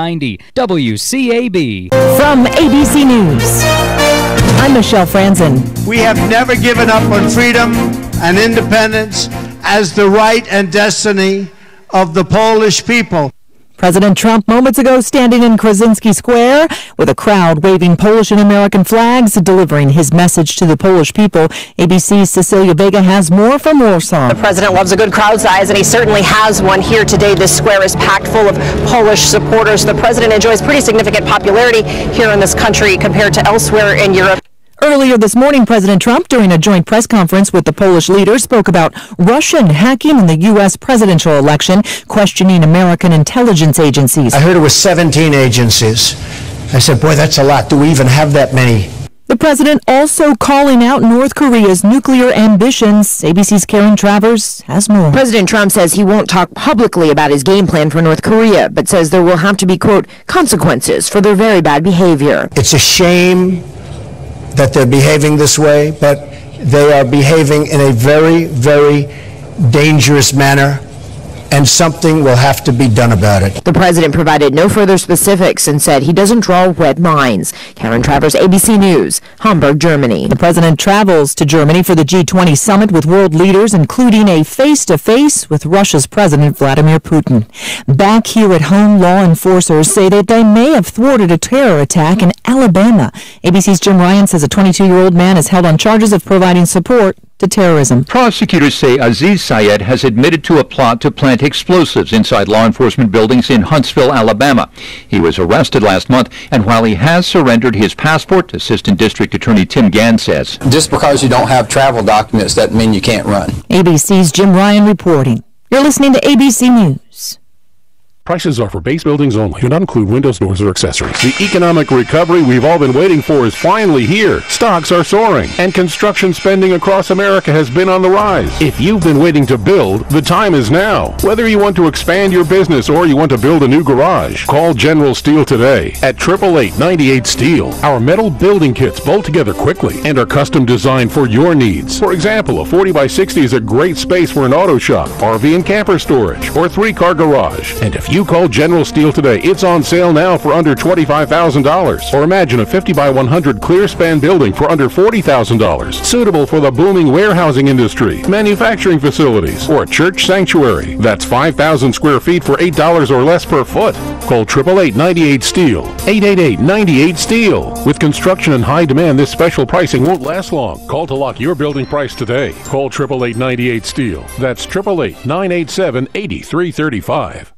WCAB. From ABC News, I'm Michelle Franzen. We have never given up on freedom and independence as the right and destiny of the Polish people. President Trump moments ago standing in Krasinski Square with a crowd waving Polish and American flags, delivering his message to the Polish people. ABC's Cecilia Vega has more from Warsaw. The president loves a good crowd size, and he certainly has one here today. This square is packed full of Polish supporters. The president enjoys pretty significant popularity here in this country compared to elsewhere in Europe. Earlier this morning, President Trump, during a joint press conference with the Polish leader, spoke about Russian hacking in the U.S. presidential election, questioning American intelligence agencies. I heard it was 17 agencies. I said, boy, that's a lot. Do we even have that many? The president also calling out North Korea's nuclear ambitions. ABC's Karen Travers has more. President Trump says he won't talk publicly about his game plan for North Korea, but says there will have to be, quote, consequences for their very bad behavior. It's a shame that they're behaving this way, but they are behaving in a very, very dangerous manner, and something will have to be done about it. The president provided no further specifics and said he doesn't draw red lines. Karen Travers, ABC News, Hamburg, Germany. The president travels to Germany for the G20 summit with world leaders, including a face-to-face with Russia's President Vladimir Putin. Back here at home, law enforcers say that they may have thwarted a terror attack in Alabama. ABC's Jim Ryan says a 22-year-old man is held on charges of providing support to terrorism. Prosecutors say Aziz Syed has admitted to a plot to plant explosives inside law enforcement buildings in Huntsville, Alabama. He was arrested last month, and while he has surrendered his passport, Assistant District Attorney Tim Gann says, just because you don't have travel documents doesn't mean you can't run. ABC's Jim Ryan reporting. You're listening to ABC News. Prices are for base buildings only. Do not include windows, doors, or accessories. The economic recovery we've all been waiting for is finally here. Stocks are soaring, and construction spending across America has been on the rise. If you've been waiting to build, the time is now. Whether you want to expand your business or you want to build a new garage, call General Steel today at 888-98 Steel. Our metal building kits bolt together quickly and are custom designed for your needs. For example, a 40x60 is a great space for an auto shop, RV and camper storage, or 3-car garage. And if you call General Steel today, it's on sale now for under $25,000. Or imagine a 50x100 clear span building for under $40,000. Suitable for the booming warehousing industry, manufacturing facilities, or church sanctuary. That's 5,000 square feet for $8 or less per foot. Call 888-98 Steel. 888-98 Steel. With construction in high demand, this special pricing won't last long. Call to lock your building price today. Call 888-98 Steel. That's 888-987-8335.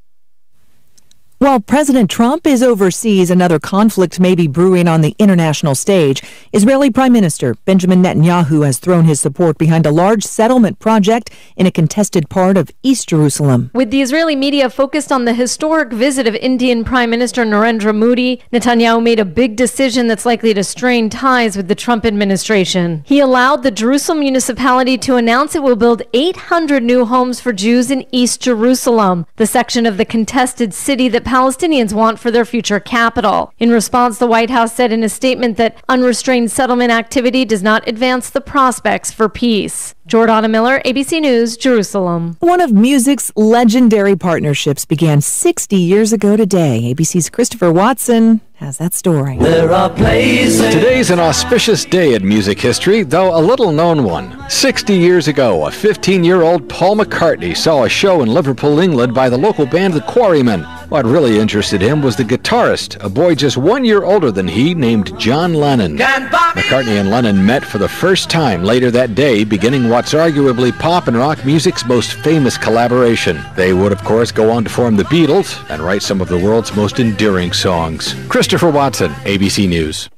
While President Trump is overseas, another conflict may be brewing on the international stage. Israeli Prime Minister Benjamin Netanyahu has thrown his support behind a large settlement project in a contested part of East Jerusalem. With the Israeli media focused on the historic visit of Indian Prime Minister Narendra Modi, Netanyahu made a big decision that's likely to strain ties with the Trump administration. He allowed the Jerusalem municipality to announce it will build 800 new homes for Jews in East Jerusalem, the section of the contested city that Palestinians want for their future capital. In response, the White House said in a statement that unrestrained settlement activity does not advance the prospects for peace. Jordana Miller, ABC News, Jerusalem. One of music's legendary partnerships began 60 years ago today. ABC's Christopher Watson has that story. There are places. Today's an auspicious day in music history, though a little-known one. 60 years ago, a 15-year-old Paul McCartney saw a show in Liverpool, England by the local band The Quarrymen. What really interested him was the guitarist, a boy just 1 year older than he, named John Lennon. McCartney and Lennon met for the first time later that day, beginning what's arguably pop and rock music's most famous collaboration. They would, of course, go on to form the Beatles and write some of the world's most enduring songs. Christopher Watson, ABC News.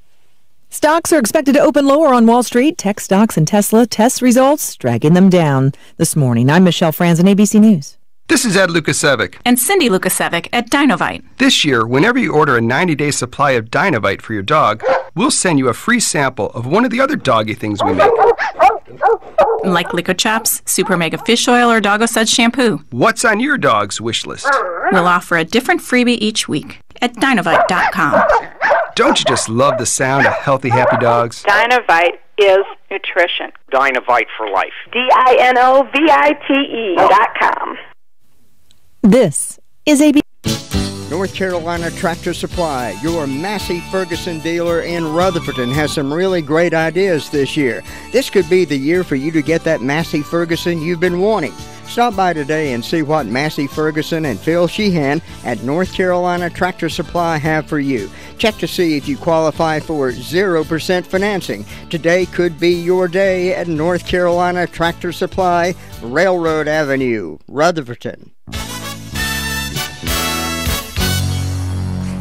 Stocks are expected to open lower on Wall Street. Tech stocks and Tesla test results dragging them down this morning. I'm Michelle Franzen, ABC News. This is Ed Lukasevic. And Cindy Lukasevic at Dinovite. This year, whenever you order a 90-day supply of Dinovite for your dog, we'll send you a free sample of one of the other doggy things we make. Like Lico Chops, Super Mega Fish Oil, or Doggo Suds Shampoo. What's on your dog's wish list? We'll offer a different freebie each week at Dinovite.com. Don't you just love the sound of healthy, happy dogs? Dinovite is nutrition. Dinovite for life. DINOVITE.com. This is AB. North Carolina Tractor Supply, your Massey Ferguson dealer in Rutherfordton, has some really great ideas this year. This could be the year for you to get that Massey Ferguson you've been wanting. Stop by today and see what Massey Ferguson and Phil Sheehan at North Carolina Tractor Supply have for you. Check to see if you qualify for 0% financing. Today could be your day at North Carolina Tractor Supply, Railroad Avenue, Rutherfordton.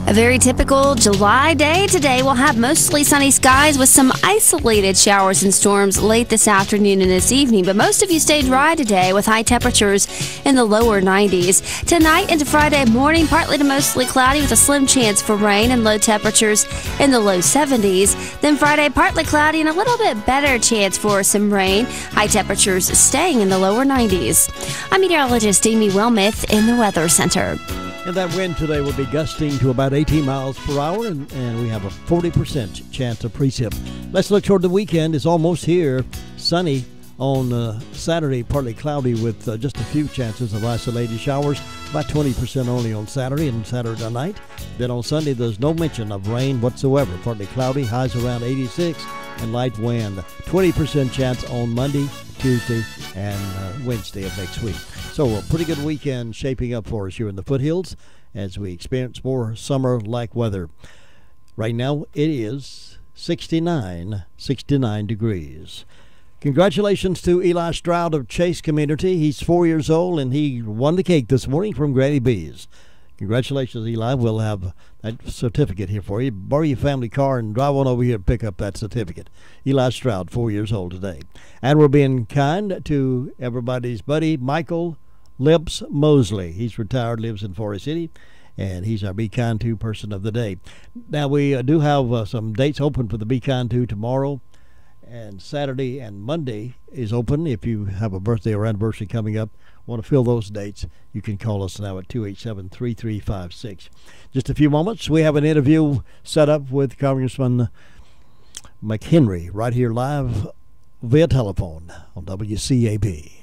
A very typical July day today. We'll have mostly sunny skies with some isolated showers and storms late this afternoon and this evening, but most of you stay dry today with high temperatures in the lower 90s. Tonight into Friday morning, partly to mostly cloudy with a slim chance for rain and low temperatures in the low 70s. Then Friday, partly cloudy and a little bit better chance for some rain. High temperatures staying in the lower 90s. I'm meteorologist Amy Wilmoth in the Weather Center. And that wind today will be gusting to about 18 miles per hour, and we have a 40% chance of precip. Let's look toward the weekend. It's almost here. Sunny on Saturday, partly cloudy with just a few chances of isolated showers, about 20% only on Saturday and Saturday night. Then on Sunday, there's no mention of rain whatsoever. Partly cloudy, highs around 86, and light wind. 20% chance on Monday, Tuesday, and Wednesday of next week. So a pretty good weekend shaping up for us here in the foothills as we experience more summer-like weather. Right now it is 69 degrees. Congratulations to Eli Stroud of Chase Community. He's 4 years old and he won the cake this morning from Granny B's. Congratulations, Eli. We'll have that certificate here for you. Borrow your family car and drive on over here and pick up that certificate. Eli Stroud, 4 years old today. And we're being kind to everybody's buddy, Michael Lips Mosley. He's retired, lives in Forest City, and he's our Be Kind To person of the day. Now, we do have some dates open for the Be Kind To tomorrow, and Saturday and Monday is open. If you have a birthday or anniversary coming up, want to fill those dates, you can call us now at 287-3356. Just a few moments, we have an interview set up with Congressman McHenry right here live via telephone on WCAB.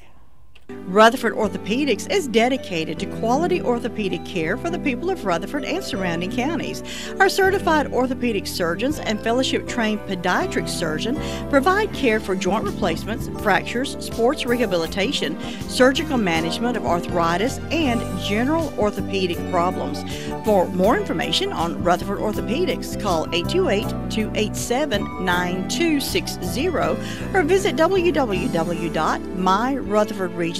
Rutherford Orthopedics is dedicated to quality orthopedic care for the people of Rutherford and surrounding counties. Our certified orthopedic surgeons and fellowship-trained podiatric surgeon provide care for joint replacements, fractures, sports rehabilitation, surgical management of arthritis, and general orthopedic problems. For more information on Rutherford Orthopedics, call 828-287-9260 or visit www.myrutherfordregional.com/orthopedics.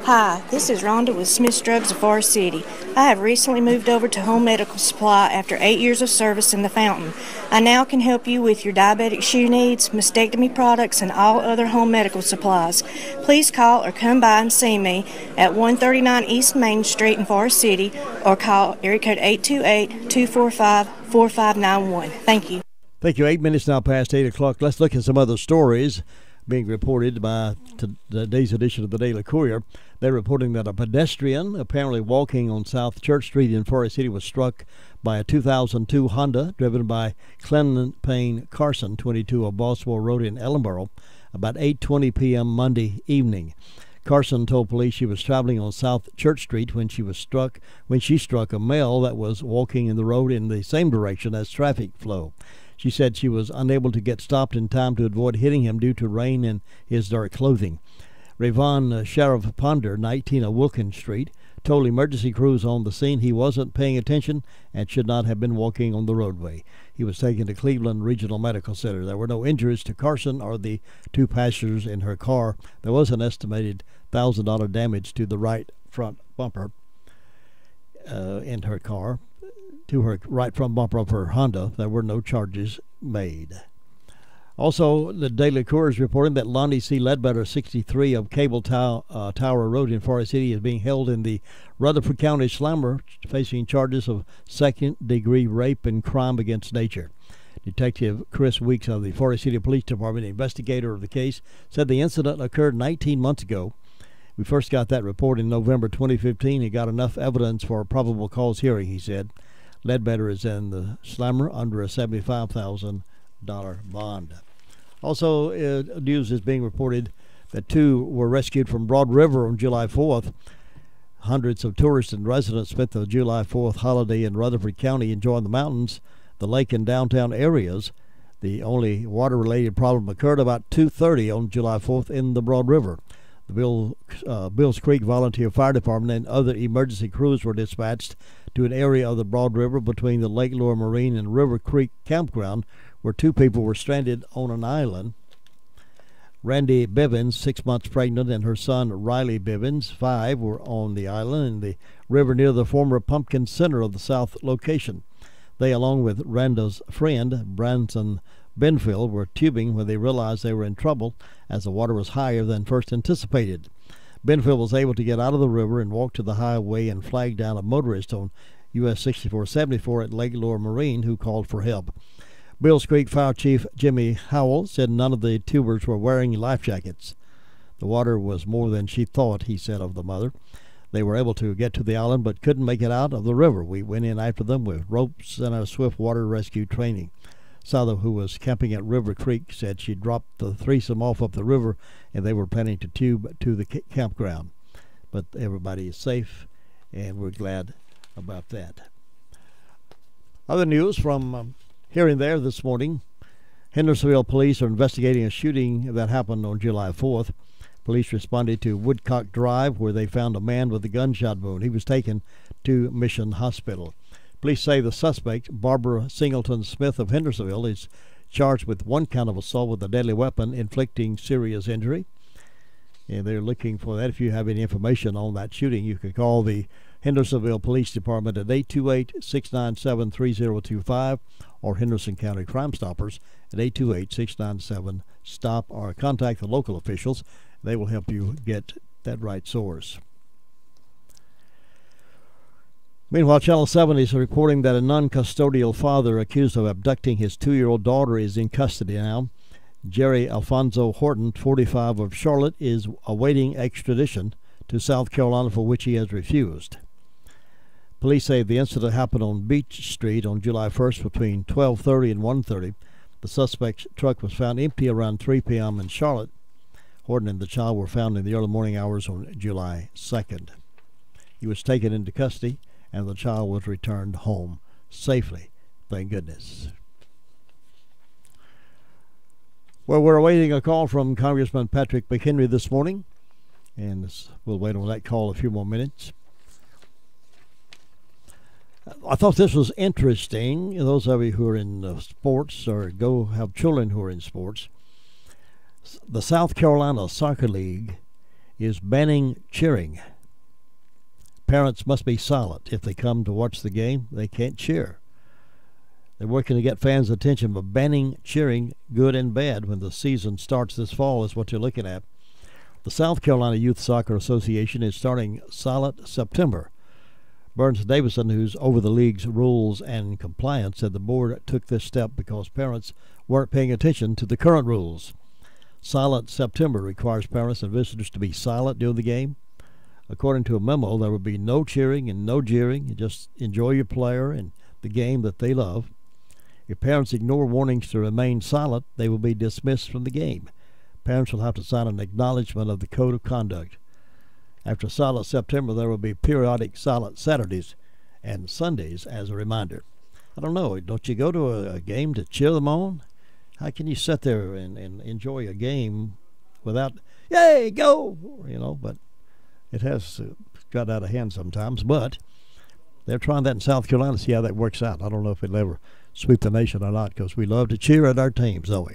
Hi, this is Rhonda with Smith's Drugs of Forest City. I have recently moved over to Home Medical Supply after 8 years of service in the Fountain. I now can help you with your diabetic shoe needs, mastectomy products, and all other home medical supplies. Please call or come by and see me at 139 East Main Street in Forest City or call area code 828-245-4591. Thank you. Thank you. 8 minutes now past 8 o'clock. Let's look at some other stories being reported by today's edition of the Daily Courier. They're reporting that a pedestrian apparently walking on South Church Street in Forest City was struck by a 2002 Honda driven by Clement Payne Carson, 22 of Boswell Road in Ellenboro, about 8:20 p.m. Monday evening. Carson told police she was traveling on South Church Street when she struck a male that was walking in the road in the same direction as traffic flow. She said she was unable to get stopped in time to avoid hitting him due to rain and his dark clothing. Rayvon Sheriff Ponder, 19 of Wilkins Street, told emergency crews on the scene he wasn't paying attention and should not have been walking on the roadway. He was taken to Cleveland Regional Medical Center. There were no injuries to Carson or the two passengers in her car. There was an estimated $1,000 damage to the right front bumper in her car. To her right front bumper of her Honda. There were no charges made. Also, the Daily Courier is reporting that Lonnie C. Ledbetter, 63, of Cable Tower Road in Forest City, is being held in the Rutherford County Slammer, facing charges of second-degree rape and crime against nature. Detective Chris Weeks of the Forest City Police Department, investigator of the case, said the incident occurred 19 months ago. We first got that report in November 2015 and got enough evidence for a probable cause hearing, he said. Ledbetter is in the Slammer under a $75,000 bond. Also, news is being reported that 2 were rescued from Broad River on July 4th. Hundreds of tourists and residents spent the July 4th holiday in Rutherford County enjoying the mountains, the lake, and downtown areas. The only water-related problem occurred about 2:30 on July 4th in the Broad River. The Bills Creek Volunteer Fire Department and other emergency crews were dispatched to an area of the Broad River between the Lake Lure Marine and River Creek campground, where 2 people were stranded on an island. Randy Bivens, 6 months pregnant, and her son Riley Bivens, 5, were on the island in the river near the former Pumpkin Center of the South location. They, along with Randa's friend, Branson Benfield, were tubing when they realized they were in trouble as the water was higher than first anticipated. Benfield was able to get out of the river and walk to the highway and flag down a motorist on US 6474 at Lake Lure Marine who called for help. Bills Creek Fire Chief Jimmy Howell said none of the tubers were wearing life jackets. The water was more than she thought, he said of the mother. They were able to get to the island but couldn't make it out of the river. We went in after them with ropes and our swift water rescue training. Sother, who was camping at River Creek, said she dropped the threesome off up the river and they were planning to tube to the campground. But everybody is safe and we're glad about that. Other news from here and there this morning. Hendersonville police are investigating a shooting that happened on July 4th. Police responded to Woodcock Drive, where they found a man with a gunshot wound. He was taken to Mission Hospital. Police say the suspect, Barbara Singleton Smith of Hendersonville, is charged with 1 count of assault with a deadly weapon inflicting serious injury. And they're looking for that. If you have any information on that shooting, you can call the Hendersonville Police Department at 828-697-3025 or Henderson County Crime Stoppers at 828-697-STOP, or contact the local officials. They will help you get that right source. Meanwhile, Channel 7 is reporting that a non-custodial father accused of abducting his 2-year-old daughter is in custody now. Jerry Alfonso Horton, 45, of Charlotte, is awaiting extradition to South Carolina, for which he has refused. Police say the incident happened on Beach Street on July 1st between 12:30 and 1:30. The suspect's truck was found empty around 3 p.m. in Charlotte. Horton and the child were found in the early morning hours on July 2nd. He was taken into custody, and the child was returned home safely. Thank goodness. Well, we're awaiting a call from Congressman Patrick McHenry this morning, and we'll wait on that call a few more minutes. I thought this was interesting. Those of you who are in sports or go have children who are in sports, the South Carolina Soccer League is banning cheering. Parents must be silent. If they come to watch the game, they can't cheer. They're working to get fans' attention, but banning cheering, good and bad, when the season starts this fall is what you're looking at. The South Carolina Youth Soccer Association is starting Silent September. Burns Davison, who's over the league's rules and compliance, said the board took this step because parents weren't paying attention to the current rules. Silent September requires parents and visitors to be silent during the game. According to a memo, there will be no cheering and no jeering. You just enjoy your player and the game that they love. If parents ignore warnings to remain silent, they will be dismissed from the game. Parents will have to sign an acknowledgement of the code of conduct. After Silent September, there will be periodic silent Saturdays and Sundays as a reminder. I don't know, don't you go to a game to cheer them on? How can you sit there and enjoy a game without, yay, go, but it has got out of hand sometimes. But they're trying that in South Carolina to see how that works out. I don't know if it'll ever sweep the nation or not, because we love to cheer at our teams, don't we?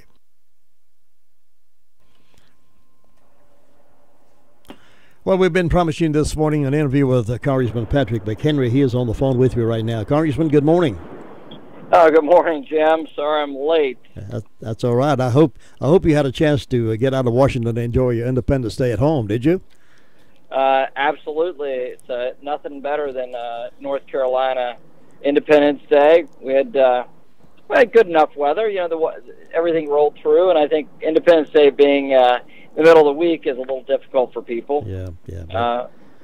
Well, we've been promising this morning an interview with Congressman Patrick McHenry. He is on the phone with me right now. Congressman, good morning. Oh, good morning, Jim. Sorry I'm late. That's all right. I hope you had a chance to get out of Washington and enjoy your Independence Day at home. Did you? Absolutely. It's nothing better than North Carolina Independence Day. We had good enough weather. You know, everything rolled through, and I think Independence Day being the middle of the week is a little difficult for people. Yeah.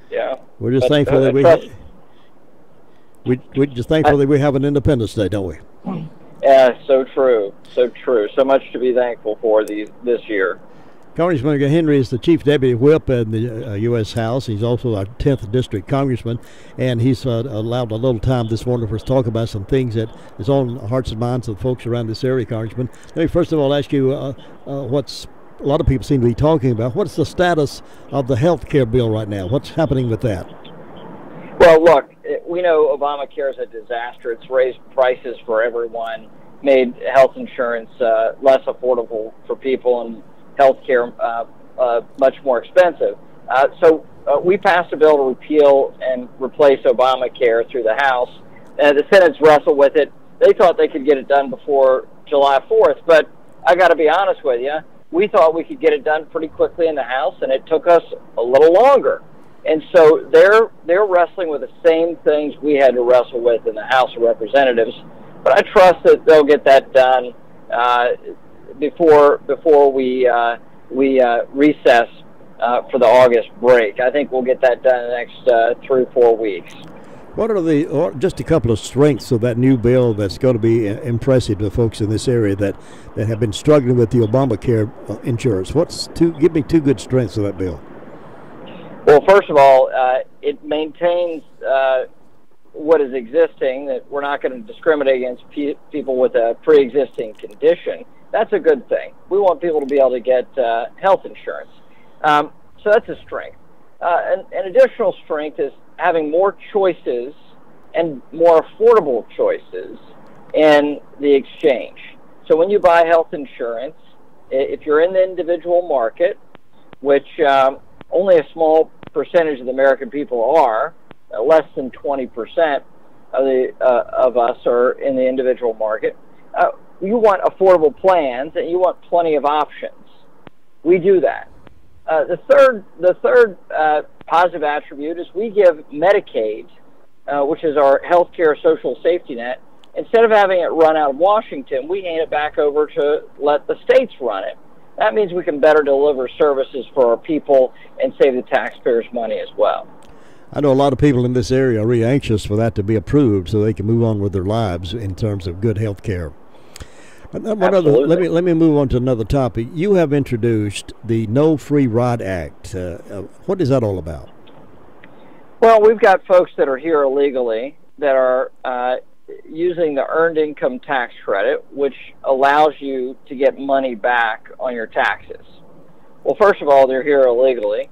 Yeah. We're just thankful that we're just thankful that we have an Independence Day, don't we? Yeah, so true. So much to be thankful for this year. Congressman Henry is the Chief Deputy Whip in the U.S. House. He's also our 10th District Congressman, and he's allowed a little time this morning for us to talk about some things that is on the hearts and minds of the folks around this area, Congressman. Let me first of all ask you what's a lot of people seem to be talking about. What's the status of the health care bill right now? What's happening with that? Well, look, we know Obamacare is a disaster. It's raised prices for everyone, made health insurance less affordable for people, and health care much more expensive. So we passed a bill to repeal and replace Obamacare through the House. The Senate's wrestled with it. They thought they could get it done before July 4th, but I got to be honest with you, we thought we could get it done pretty quickly in the House, and it took us a little longer. And so they're wrestling with the same things we had to wrestle with in the House of Representatives. But I trust that they'll get that done before we recess for the August break. I think we'll get that done in the next 3 or 4 weeks. What are just a couple of strengths of that new bill that's going to be impressive to folks in this area that have been struggling with the Obamacare insurance? Give me two good strengths of that bill. Well, first of all, it maintains what is existing, that we're not going to discriminate against people with a pre-existing condition. That's a good thing. We want people to be able to get health insurance. So that's a strength. An additional strength is having more choices and more affordable choices in the exchange. So when you buy health insurance, if you're in the individual market, which only a small percentage of the American people are, less than 20% of us are in the individual market, you want affordable plans and you want plenty of options. We do that. The third positive attribute is we give Medicaid, which is our health care social safety net, instead of having it run out of Washington, we hand it back over to let the states run it. That means we can better deliver services for our people and save the taxpayers money as well. I know a lot of people in this area are really anxious for that to be approved so they can move on with their lives in terms of good health care. Let me move on to another topic. You have introduced the No Free Ride Act. What is that all about? Well, we've got folks that are here illegally that are using the Earned Income Tax Credit, which allows you to get money back on your taxes. Well, first of all, they're here illegally.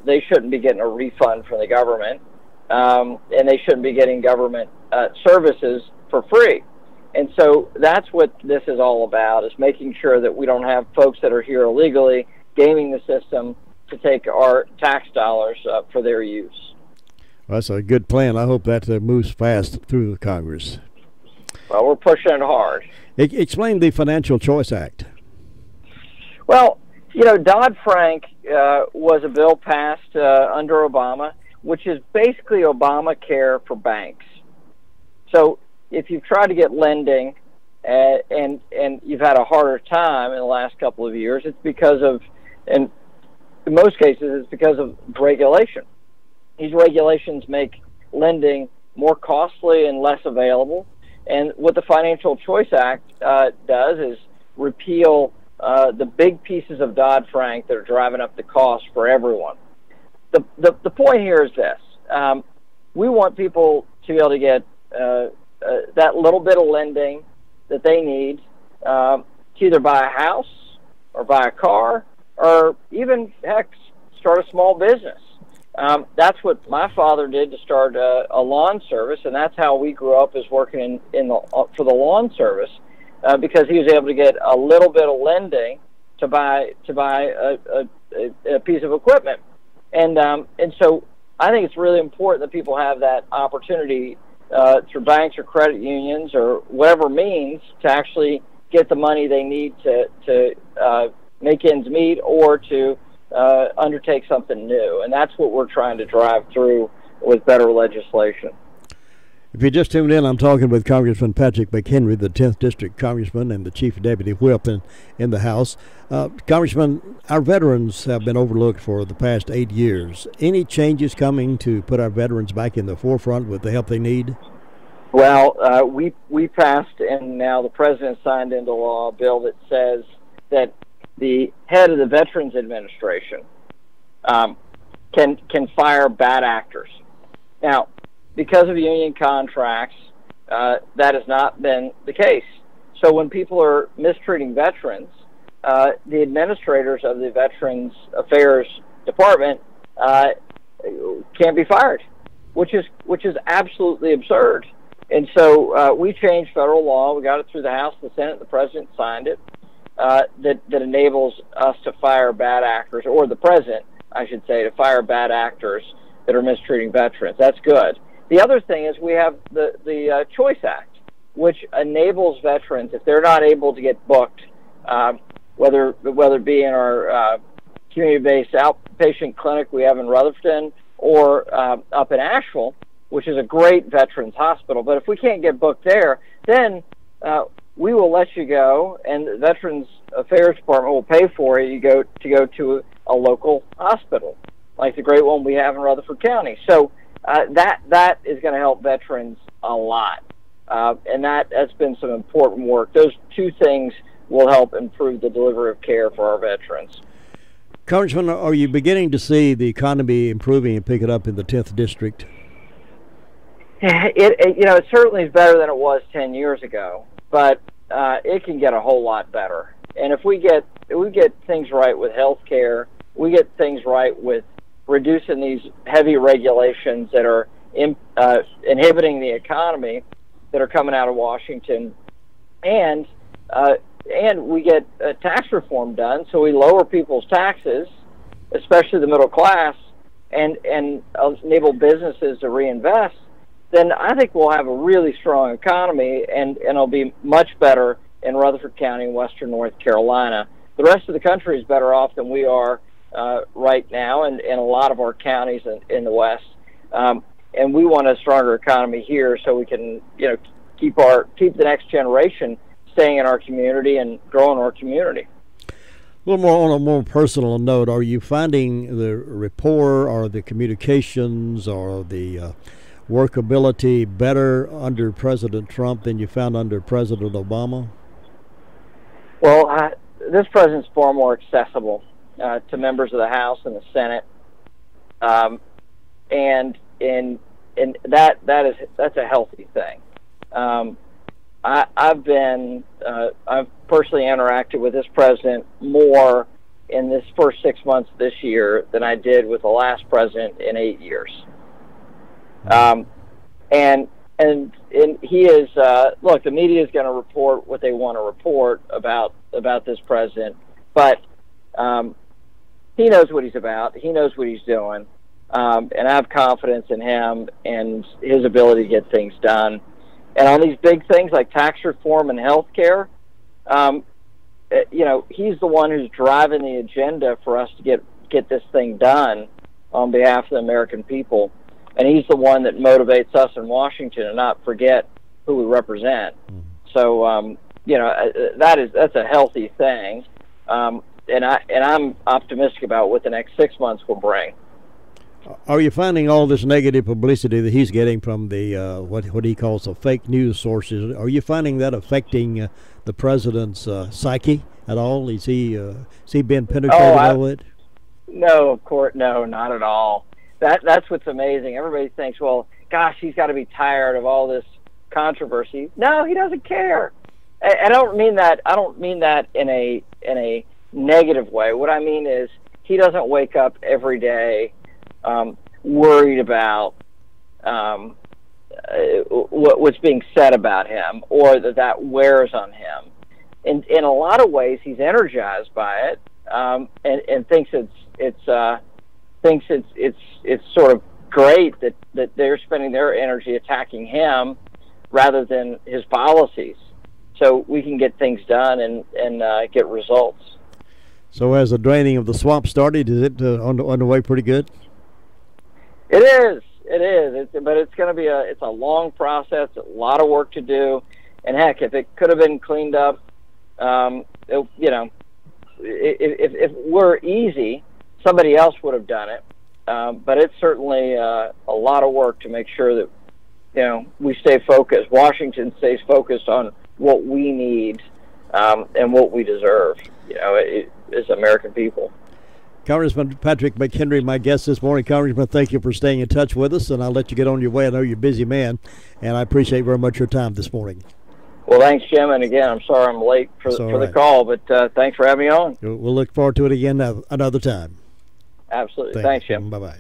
They shouldn't be getting a refund from the government, and they shouldn't be getting government services for free. And so that's what this is all about, is making sure that we don't have folks that are here illegally gaming the system to take our tax dollars for their use. Well, that's a good plan. I hope that moves fast through Congress. Well, we're pushing it hard. Explain the Financial Choice Act. Well, you know, Dodd-Frank was a bill passed under Obama, which is basically Obamacare for banks. So if you've tried to get lending and you've had a harder time in the last couple of years, it's because of, and in most cases, it's because of regulation. These regulations make lending more costly and less available. And what the Financial Choice Act does is repeal the big pieces of Dodd-Frank that are driving up the cost for everyone. The point here is this. We want people to be able to get that little bit of lending that they need to either buy a house or buy a car or even, heck, start a small business. That's what my father did to start a lawn service, and that's how we grew up, is working for the lawn service, because he was able to get a little bit of lending to buy a piece of equipment, and so I think it's really important that people have that opportunity through banks or credit unions or whatever means to actually get the money they need to make ends meet or to undertake something new. And that's what we're trying to drive through with better legislation. If you just tuned in, I'm talking with Congressman Patrick McHenry, the 10th District Congressman and the Chief Deputy Whip in the House. Congressman, our veterans have been overlooked for the past 8 years. Any changes coming to put our veterans back in the forefront with the help they need? Well, we passed, and now the President signed into law a bill that says that the head of the Veterans Administration can fire bad actors. Now, because of union contracts, that has not been the case. So when people are mistreating veterans, the administrators of the Veterans Affairs Department can't be fired, which is absolutely absurd. And so we changed federal law. We got it through the House, the Senate, the President signed it, that enables us to fire bad actors, or the President, I should say, to fire bad actors that are mistreating veterans. That's good. The other thing is we have the Choice Act, which enables veterans, if they're not able to get booked, whether it be in our community-based outpatient clinic we have in Rutherford or up in Asheville, which is a great veterans hospital. But if we can't get booked there, then we will let you go, and the Veterans Affairs Department will pay for it. You go to a local hospital, like the great one we have in Rutherford County. So that is going to help veterans a lot, and that has been some important work. Those two things will help improve the delivery of care for our veterans. Congressman, are you beginning to see the economy improving and picking up in the 10th District? It certainly is better than it was 10 years ago, but it can get a whole lot better. And if we get things right with health care, we get things right with reducing these heavy regulations that are inhibiting the economy that are coming out of Washington, and we get tax reform done, so we lower people's taxes, especially the middle class, and enable businesses to reinvest, then I think we'll have a really strong economy, and it'll be much better in Rutherford County and western North Carolina. The rest of the country is better off than we are right now, and a lot of our counties in the West. And we want a stronger economy here so we can, keep the next generation staying in our community and growing our community. A little more on a more personal note, are you finding the rapport or the communications or the workability better under President Trump than you found under President Obama? Well, this president's far more accessible to members of the House and the Senate, and that's a healthy thing. I've personally interacted with this president more in this first 6 months this year than I did with the last president in 8 years. And he is look, the media is going to report what they want to report about this president, but he knows what he's about. He knows what he's doing, and I have confidence in him and his ability to get things done. And on these big things like tax reform and health care, he's the one who's driving the agenda for us to get this thing done on behalf of the American people. And he's the one that motivates us in Washington to not forget who we represent. So, that's a healthy thing. And I'm optimistic about what the next 6 months will bring. Are you finding all this negative publicity that he's getting from the what he calls the fake news sources? Are you finding that affecting the president's psyche at all? Is he been penetrated by it? No, of course, no, not at all. That's what's amazing. Everybody thinks, well, gosh, he's got to be tired of all this controversy. No, he doesn't care. I don't mean that. I don't mean that in a negative way. What I mean is he doesn't wake up every day worried about what's being said about him, or that wears on him. In a lot of ways, he's energized by it, and thinks it's sort of great that they're spending their energy attacking him rather than his policies, so we can get things done and get results. So has the draining of the swamp started? Is it on the way pretty good? It is. But it's going to be a long process, a lot of work to do, and heck, if it could have been cleaned up, if it were easy, somebody else would have done it. But it's certainly a lot of work to make sure that we stay focused. Washington stays focused on what we need and what we deserve. As American people. Congressman Patrick McHenry, my guest this morning. Congressman, thank you for staying in touch with us, and I'll let you get on your way. I know you're a busy man, and I appreciate very much your time this morning. Well, thanks, Jim, and again, I'm sorry I'm late for the call, but thanks for having me on. We'll look forward to it again another time. Absolutely. Thanks, Jim. Bye-bye.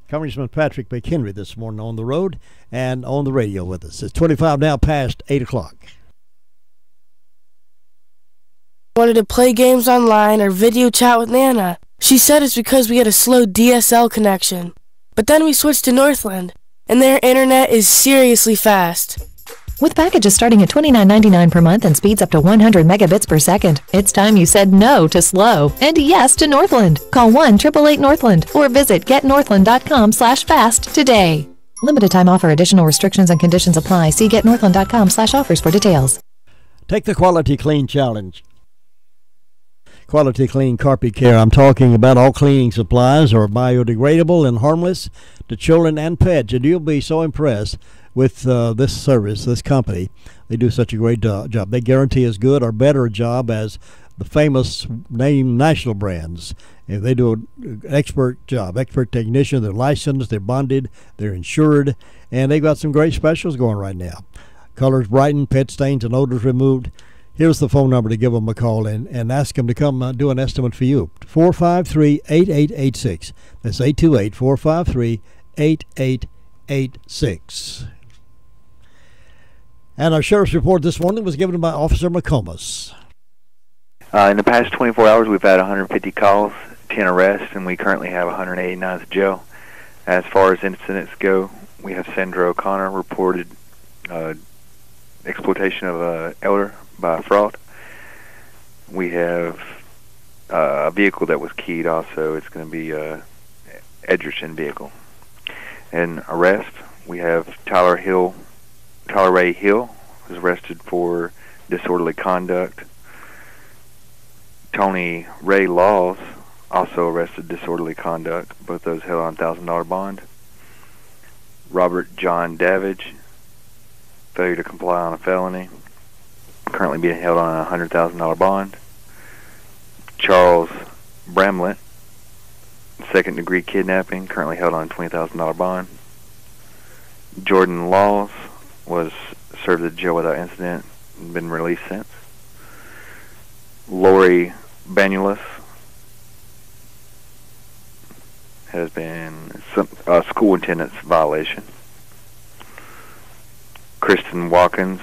Congressman Patrick McHenry this morning on the road and on the radio with us. It's 25 now past 8 o'clock. Wanted to play games online or video chat with Nana. She said it's because we had a slow DSL connection. But then we switched to Northland, and their internet is seriously fast. With packages starting at $29.99 per month and speeds up to 100 megabits per second, it's time you said no to slow and yes to Northland. Call 1-888-NORTHLAND or visit getnorthland.com/fast today. Limited time offer. Additional restrictions and conditions apply. See getnorthland.com/offers for details. Take the Quality Clean Challenge. Quality Clean Carpet Care. I'm talking about all cleaning supplies are biodegradable and harmless to children and pets, and you'll be so impressed with this service, this company. They do such a great job. They guarantee as good or better a job as the famous name national brands. And they do an expert job, expert technician. They're licensed, they're bonded, they're insured, and they've got some great specials going right now. Colors brightened, pet stains and odors removed. Here's the phone number to give them a call and ask them to come do an estimate for you. 453-8886. That's 828-453-8886. And our sheriff's report this morning was given by Officer McComas. In the past 24 hours, we've had 150 calls, 10 arrests, and we currently have 189 at jail. As far as incidents go, we have Sandra O'Connor reported exploitation of an elder by fraud. We have a vehicle that was keyed also. It's going to be a Edgerton vehicle. In arrest, we have Tyler Ray Hill was arrested for disorderly conduct. Tony Ray Laws also arrested disorderly conduct. Both those held on $1,000 bond. Robert John Davidge, failure to comply on a felony, currently being held on a $100,000 bond. Charles Bramlett, second-degree kidnapping, currently held on a $20,000 bond. Jordan Laws was served at jail without incident and been released since. Lori Banulis has been a school attendance violation. Kristen Watkins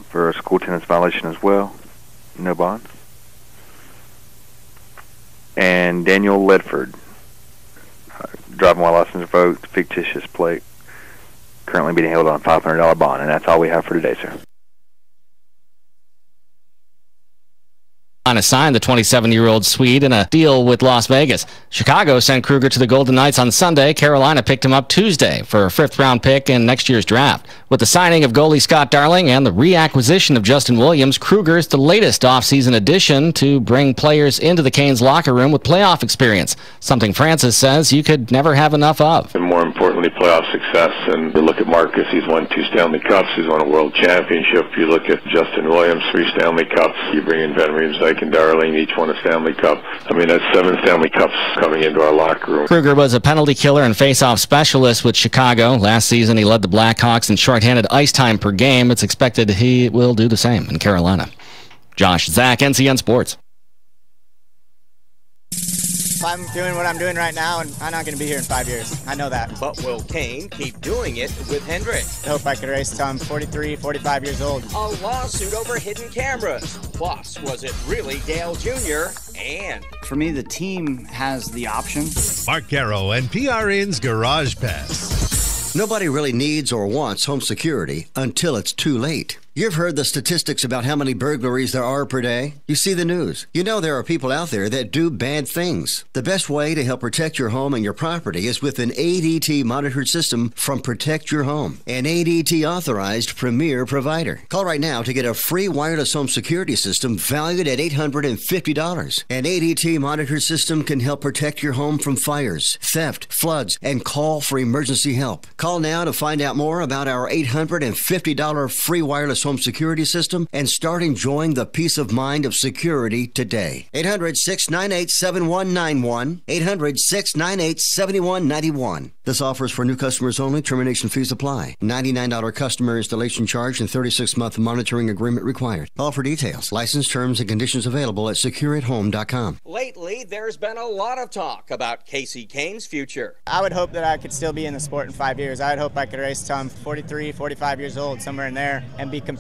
for a school attendance violation as well, no bond. And Daniel Ledford, driving while license revoked, fictitious plate, currently being held on a $500 bond. And that's all we have for today, sir. Signed the 27-year-old Swede in a deal with Las Vegas. Chicago sent Kruger to the Golden Knights on Sunday. Carolina picked him up Tuesday for a fifth-round pick in next year's draft. With the signing of goalie Scott Darling and the reacquisition of Justin Williams, Kruger is the latest offseason addition to bring players into the Canes locker room with playoff experience, something Francis says you could never have enough of. And more importantly, playoff success. And you look at Marcus, he's won 2 Stanley Cups, he's won a World Championship. You look at Justin Williams, 3 Stanley Cups. You bring in Van Riemsdyk and Darling, each won a Stanley Cup. I mean, that's 7 Stanley Cups coming into our locker room. Kruger was a penalty killer and face-off specialist with Chicago. Last season, he led the Blackhawks in shorthanded ice time per game. It's expected he will do the same in Carolina. Josh Zach, NCN Sports. I'm doing what I'm doing right now, and I'm not going to be here in 5 years. I know that. But will Kane keep doing it with Hendricks? I hope I could race until I'm 43, 45 years old. A lawsuit over hidden cameras. Plus, was it really Dale Jr.? and For me, the team has the option. Mark Garrow and PRN's Garage Pass. Nobody really needs or wants home security until it's too late. You've heard the statistics about how many burglaries there are per day. You see the news. You know there are people out there that do bad things. The best way to help protect your home and your property is with an ADT monitored system from Protect Your Home, an ADT authorized premier provider. Call right now to get a free wireless home security system valued at $850. An ADT monitored system can help protect your home from fires, theft, floods, and call for emergency help. Call now to find out more about our $850 free wireless home security system and start enjoying the peace of mind of security today. 800-698-7191. 800-698-7191. This offer is for new customers only. Termination fees apply. $99 customer installation charge and 36-month monitoring agreement required. Call for details. License terms and conditions available at secureathome.com. lately there's been a lot of talk about Casey Kane's future. I would hope that I could still be in the sport in 5 years. I would hope I could race till I'm 43, 45 years old, somewhere in there, and be competitive.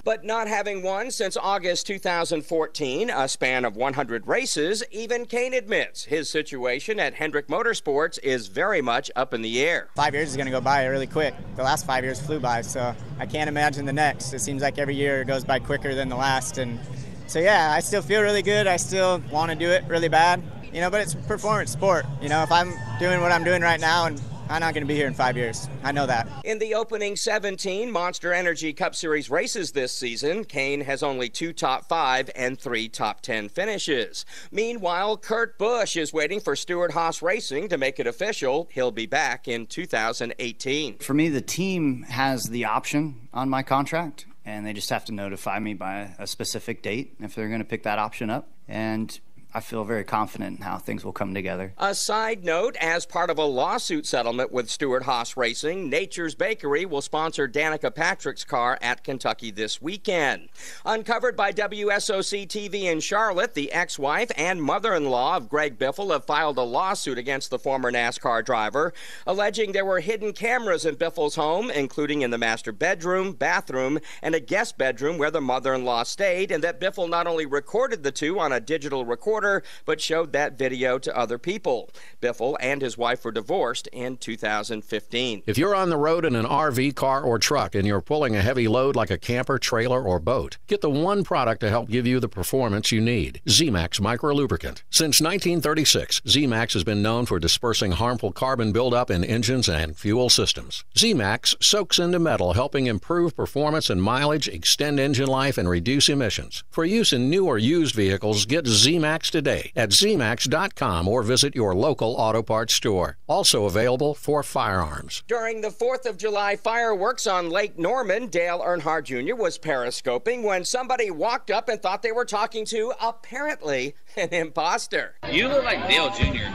But not having won since August 2014, a span of 100 races, even Kane admits his situation at Hendrick Motorsports is very much up in the air. 5 years is going to go by really quick. The last 5 years flew by, so I can't imagine the next. It seems like every year goes by quicker than the last. And so, yeah, I still feel really good. I still want to do it really bad, but it's a performance sport. If I'm doing what I'm doing right now, and I'm not going to be here in 5 years. I know that. In the opening 17 Monster Energy Cup Series races this season, Kane has only 2 top 5 and 3 top 10 finishes. Meanwhile, Kurt Busch is waiting for Stewart-Haas Racing to make it official. He'll be back in 2018. For me, the team has the option on my contract, and they just have to notify me by a specific date if they're going to pick that option up. And I feel very confident in how things will come together. A side note, as part of a lawsuit settlement with Stewart-Haas Racing, Nature's Bakery will sponsor Danica Patrick's car at Kentucky this weekend. Uncovered by WSOC TV in Charlotte, the ex-wife and mother-in-law of Greg Biffle have filed a lawsuit against the former NASCAR driver, alleging there were hidden cameras in Biffle's home, including in the master bedroom, bathroom, and a guest bedroom where the mother-in-law stayed, and that Biffle not only recorded the two on a digital recorder, but showed that video to other people. Biffle and his wife were divorced in 2015. If you're on the road in an RV, car, or truck and you're pulling a heavy load like a camper, trailer, or boat, get the one product to help give you the performance you need: Z-Max Micro Lubricant. Since 1936, Z-Max has been known for dispersing harmful carbon buildup in engines and fuel systems. Z-Max soaks into metal, helping improve performance and mileage, extend engine life, and reduce emissions. For use in new or used vehicles, get Z-Max today at zmax.com or visit your local auto parts store. Also available for firearms. During the 4th of July fireworks on Lake Norman, Dale Earnhardt Jr. was periscoping when somebody walked up and thought they were talking to, apparently, an imposter. You look like Dale Jr.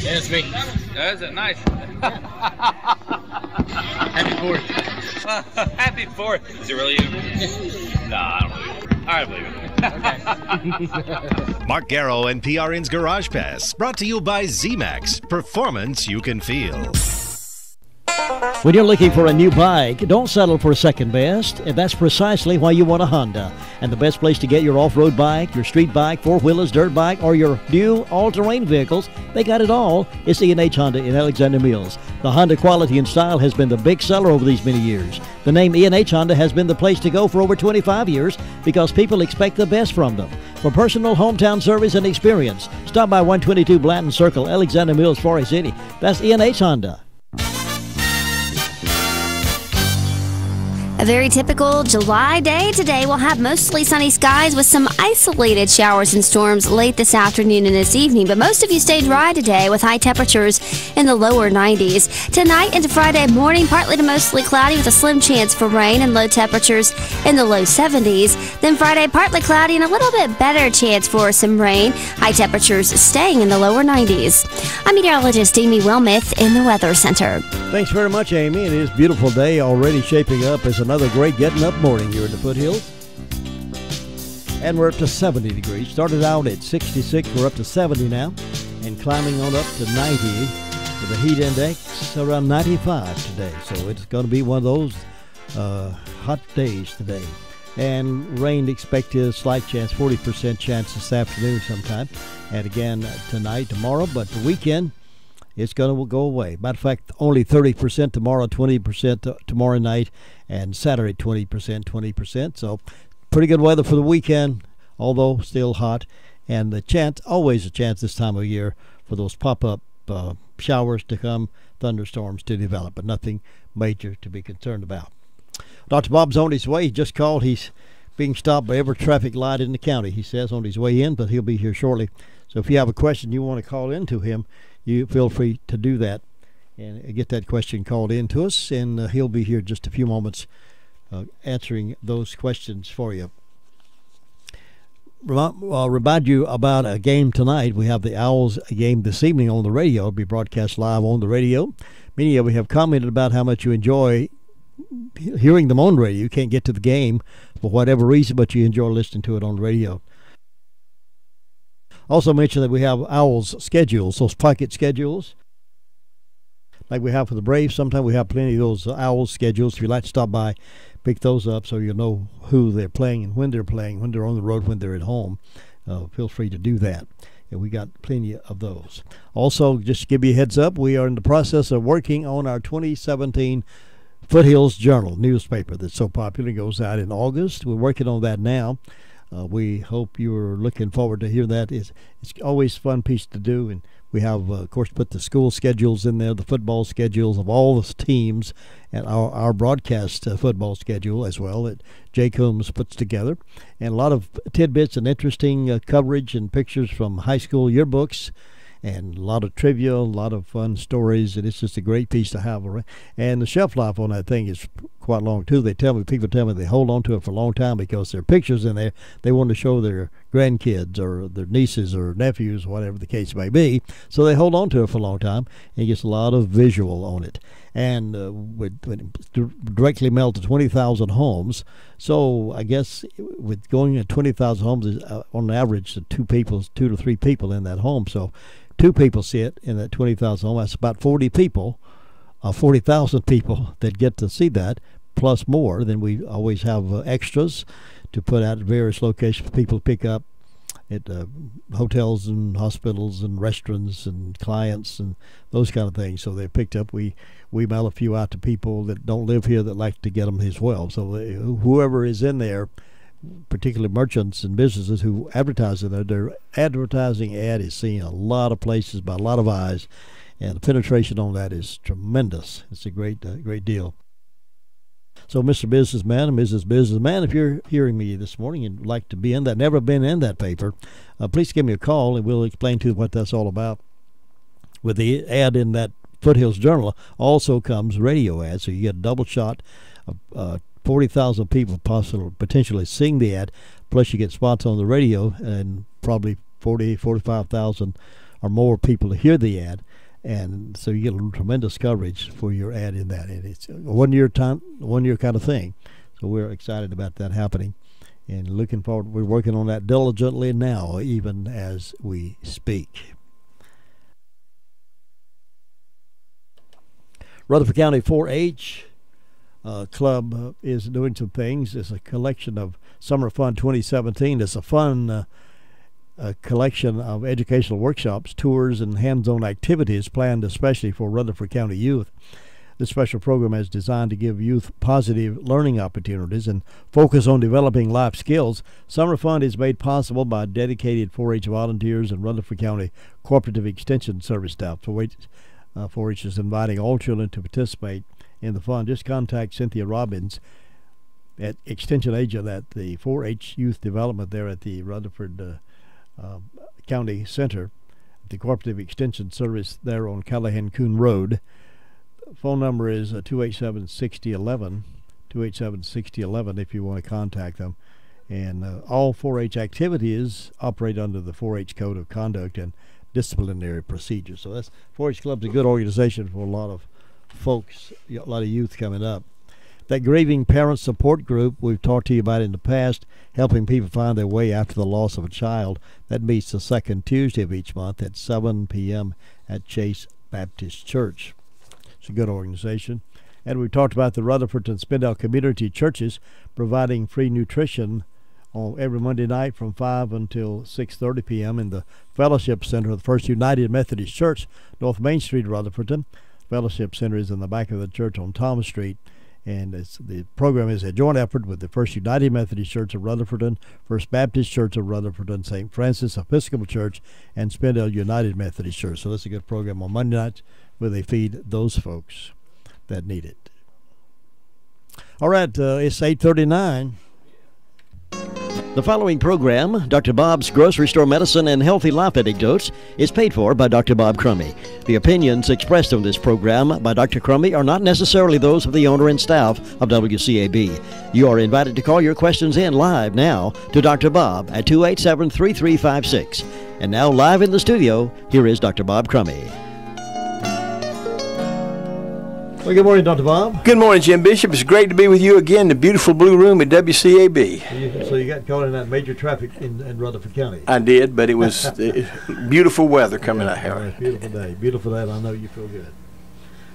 Yeah, it's me. That's nice. Happy 4th. Happy 4th. Is it really you? Nah, I don't believe it. I believe it. Okay. Mark Garrow and PRN's Garage Pass, brought to you by Z-Max. Performance you can feel. When you're looking for a new bike, don't settle for second best, and that's precisely why you want a Honda. And the best place to get your off-road bike, your street bike, four-wheelers, dirt bike, or your new all-terrain vehicles, they got it all. It's E&H Honda in Alexander Mills. The Honda quality and style has been the big seller over these many years. The name E&H Honda has been the place to go for over 25 years because people expect the best from them. For personal hometown service and experience, stop by 122 Blanton Circle, Alexander Mills, Forest City. That's E&H Honda. A very typical July day today. We'll have mostly sunny skies with some isolated showers and storms late this afternoon and this evening, but most of you stay dry today with high temperatures in the lower 90s. Tonight into Friday morning, partly to mostly cloudy with a slim chance for rain and low temperatures in the low 70s. Then Friday, partly cloudy and a little bit better chance for some rain. High temperatures staying in the lower 90s. I'm meteorologist Amy Wilmoth in the Weather Center. Thanks very much, Amy. It is a beautiful day already shaping up as another great getting up morning here in the foothills. And we're up to 70 degrees. Started out at 66. We're up to 70 now and climbing on up to 90 with the heat index around 95 today. So it's going to be one of those hot days today. And rain expected, a slight chance, 40% chance this afternoon sometime. And again tonight, tomorrow. But the weekend, it's going to go away. Matter of fact, only 30% tomorrow, 20% tomorrow night, and Saturday 20%. So pretty good weather for the weekend, although still hot. And the chance, always a chance this time of year for those pop-up showers to come, thunderstorms to develop, but nothing major to be concerned about. Dr. Bob's on his way. He just called. He's being stopped by every traffic light in the county, he says, on his way in, but he'll be here shortly. So if you have a question you want to call in to him, you feel free to do that and get that question called in to us, and he'll be here just a few moments answering those questions for you. I'll remind you about a game tonight. We have the Owls game this evening on the radio. It'll be broadcast live on the radio. Many of you have commented about how much you enjoy hearing them on radio. You can't get to the game for whatever reason, but you enjoy listening to it on the radio. Also mention that we have Owls schedules, those pocket schedules, like we have for the Braves. Sometimes we have plenty of those Owls schedules. If you'd like to stop by, pick those up so you'll know who they're playing and when they're playing, when they're on the road, when they're at home. Feel free to do that. And we got plenty of those. Also, just to give you a heads up, we are in the process of working on our 2017 Foothills Journal newspaper that's so popular. It goes out in August. We're working on that now. We hope you're looking forward to hear that. It's always a fun piece to do, and we have, of course, put the school schedules in there, the football schedules of all the teams, and our broadcast football schedule as well that Jay Coombs puts together, and a lot of tidbits and interesting coverage and pictures from high school yearbooks, and a lot of trivia, a lot of fun stories, and it's just a great piece to have. And the shelf life on that thing is quite long, too. People tell me they hold on to it for a long time because there are pictures in there they want to show their grandkids or their nieces or nephews, whatever the case may be. So they hold on to it for a long time, and it gets a lot of visual on it. And directly mailed to 20,000 homes. So I guess with going at 20,000 homes, is on average, two to three people in that home. So two people see it in that 20,000 home. That's about 40 people, 40,000 people that get to see that, plus more. Then we always have extras to put out at various locations for people to pick up at hotels and hospitals and restaurants and clients and those kind of things. So they're picked up. We mail a few out to people that don't live here that like to get them as well. So whoever is in there, particularly merchants and businesses who advertise in there, their advertising ad is seen a lot of places by a lot of eyes, and the penetration on that is tremendous. It's a great deal. So, Mr. Businessman and Mrs. Businessman, if you're hearing me this morning and would like to be in that, never been in that paper, please give me a call and we'll explain to you what that's all about. With the ad in that Foothills Journal also comes radio ads, so you get a double shot of 40,000 people potentially seeing the ad, plus you get spots on the radio and probably 45,000 or more people to hear the ad. And so you get a tremendous coverage for your ad in that. And it's a one-year kind of thing. So we're excited about that happening and looking forward. We're working on that diligently now, even as we speak. Rutherford County 4-H Club is doing some things. It's a collection of Summer Fun 2017. It's a fun a collection of educational workshops, tours, and hands-on activities planned especially for Rutherford County youth. This special program is designed to give youth positive learning opportunities and focus on developing life skills. Summer Fun is made possible by dedicated 4-H volunteers and Rutherford County Cooperative Extension Service staff. 4-H is inviting all children to participate in the fun. Just contact Cynthia Robbins, at Extension Agent at the 4-H Youth Development there at the Rutherford County Center, the Cooperative Extension Service there on Callahan-Coon Road. Phone number is 287-6011, 287-6011 if you want to contact them. And all 4-H activities operate under the 4-H Code of Conduct and Disciplinary Procedures. So that's 4-H Club's a good organization for a lot of folks, a lot of youth coming up. That Grieving Parent Support Group we've talked to you about in the past, helping people find their way after the loss of a child, that meets the second Tuesday of each month at 7 p.m. at Chase Baptist Church. It's a good organization. And we talked about the Rutherford and Spindale community churches providing free nutrition on every Monday night from 5 until 6:30 p.m. in the Fellowship Center of the First United Methodist Church, North Main Street, Rutherford. Fellowship Center is in the back of the church on Thomas Street. And the program is a joint effort with the First United Methodist Church of Rutherford, First Baptist Church of Rutherford, St. Francis Episcopal Church, and Spindale United Methodist Church. So that's a good program on Monday nights where they feed those folks that need it. All right, it's 8:39. The following program, Dr. Bob's Grocery Store Medicine and Healthy Life Anecdotes, is paid for by Dr. Bob Crummy. The opinions expressed on this program by Dr. Crummy are not necessarily those of the owner and staff of WCAB. You are invited to call your questions in live now to Dr. Bob at 287-3356. And now live in the studio, here is Dr. Bob Crummy. Well, good morning, Dr. Bob. Good morning, Jim Bishop. It's great to be with you again in the beautiful blue room at WCAB. So you got caught in that major traffic in Rutherford County. I did, but it was beautiful weather coming out here. Beautiful day. Beautiful day, and I know you feel good.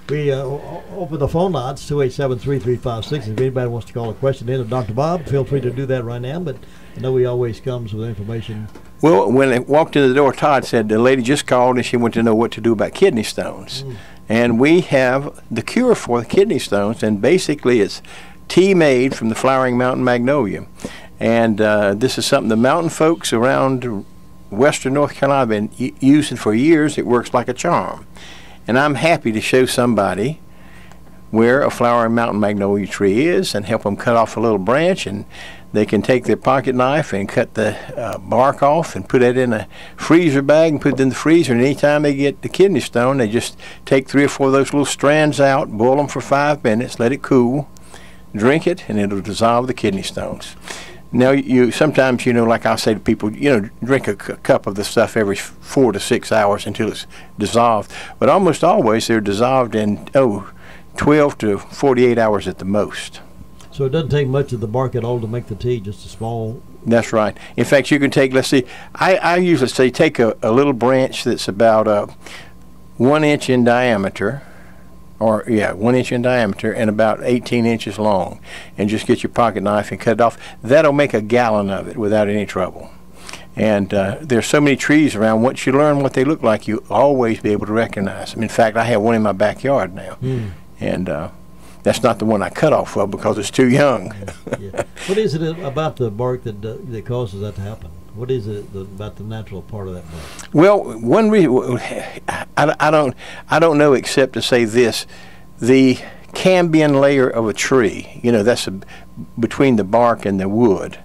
We open the phone lines, 287-3356. If anybody wants to call a question in to Dr. Bob, feel free to do that right now, but I know he always comes with information. Well, when I walked in the door, Todd said the lady just called and she wanted to know what to do about kidney stones. And we have the cure for the kidney stones, and basically it's tea made from the flowering mountain magnolia. And this is something the mountain folks around western North Carolina have been using for years. It works like a charm. And I'm happy to show somebody where a flowering mountain magnolia tree is and help them cut off a little branch, and they can take their pocket knife and cut the bark off and put it in a freezer bag and put it in the freezer. And anytime they get the kidney stone, they just take 3 or 4 of those little strands out, boil them for 5 minutes, let it cool, drink it, and it'll dissolve the kidney stones. Now, sometimes, like I'll say to people, drink a cup of the stuff every 4 to 6 hours until it's dissolved. But almost always they're dissolved in, 12 to 48 hours at the most. So it doesn't take much of the bark at all to make the tea, just a small... That's right. In fact, you can take, let's see, I usually say take a little branch that's about 1 inch in diameter, 1 inch in diameter and about 18 inches long, and just get your pocket knife and cut it off. That'll make a gallon of it without any trouble. And there's so many trees around, once you learn what they look like, you'll always be able to recognize them. In fact, I have one in my backyard now. And that's not the one I cut off of because it's too young. Yeah. What is it about the bark that causes that to happen? What is it about the natural part of that bark? Well, one reason I don't know except to say this: the cambium layer of a tree, that's between the bark and the wood,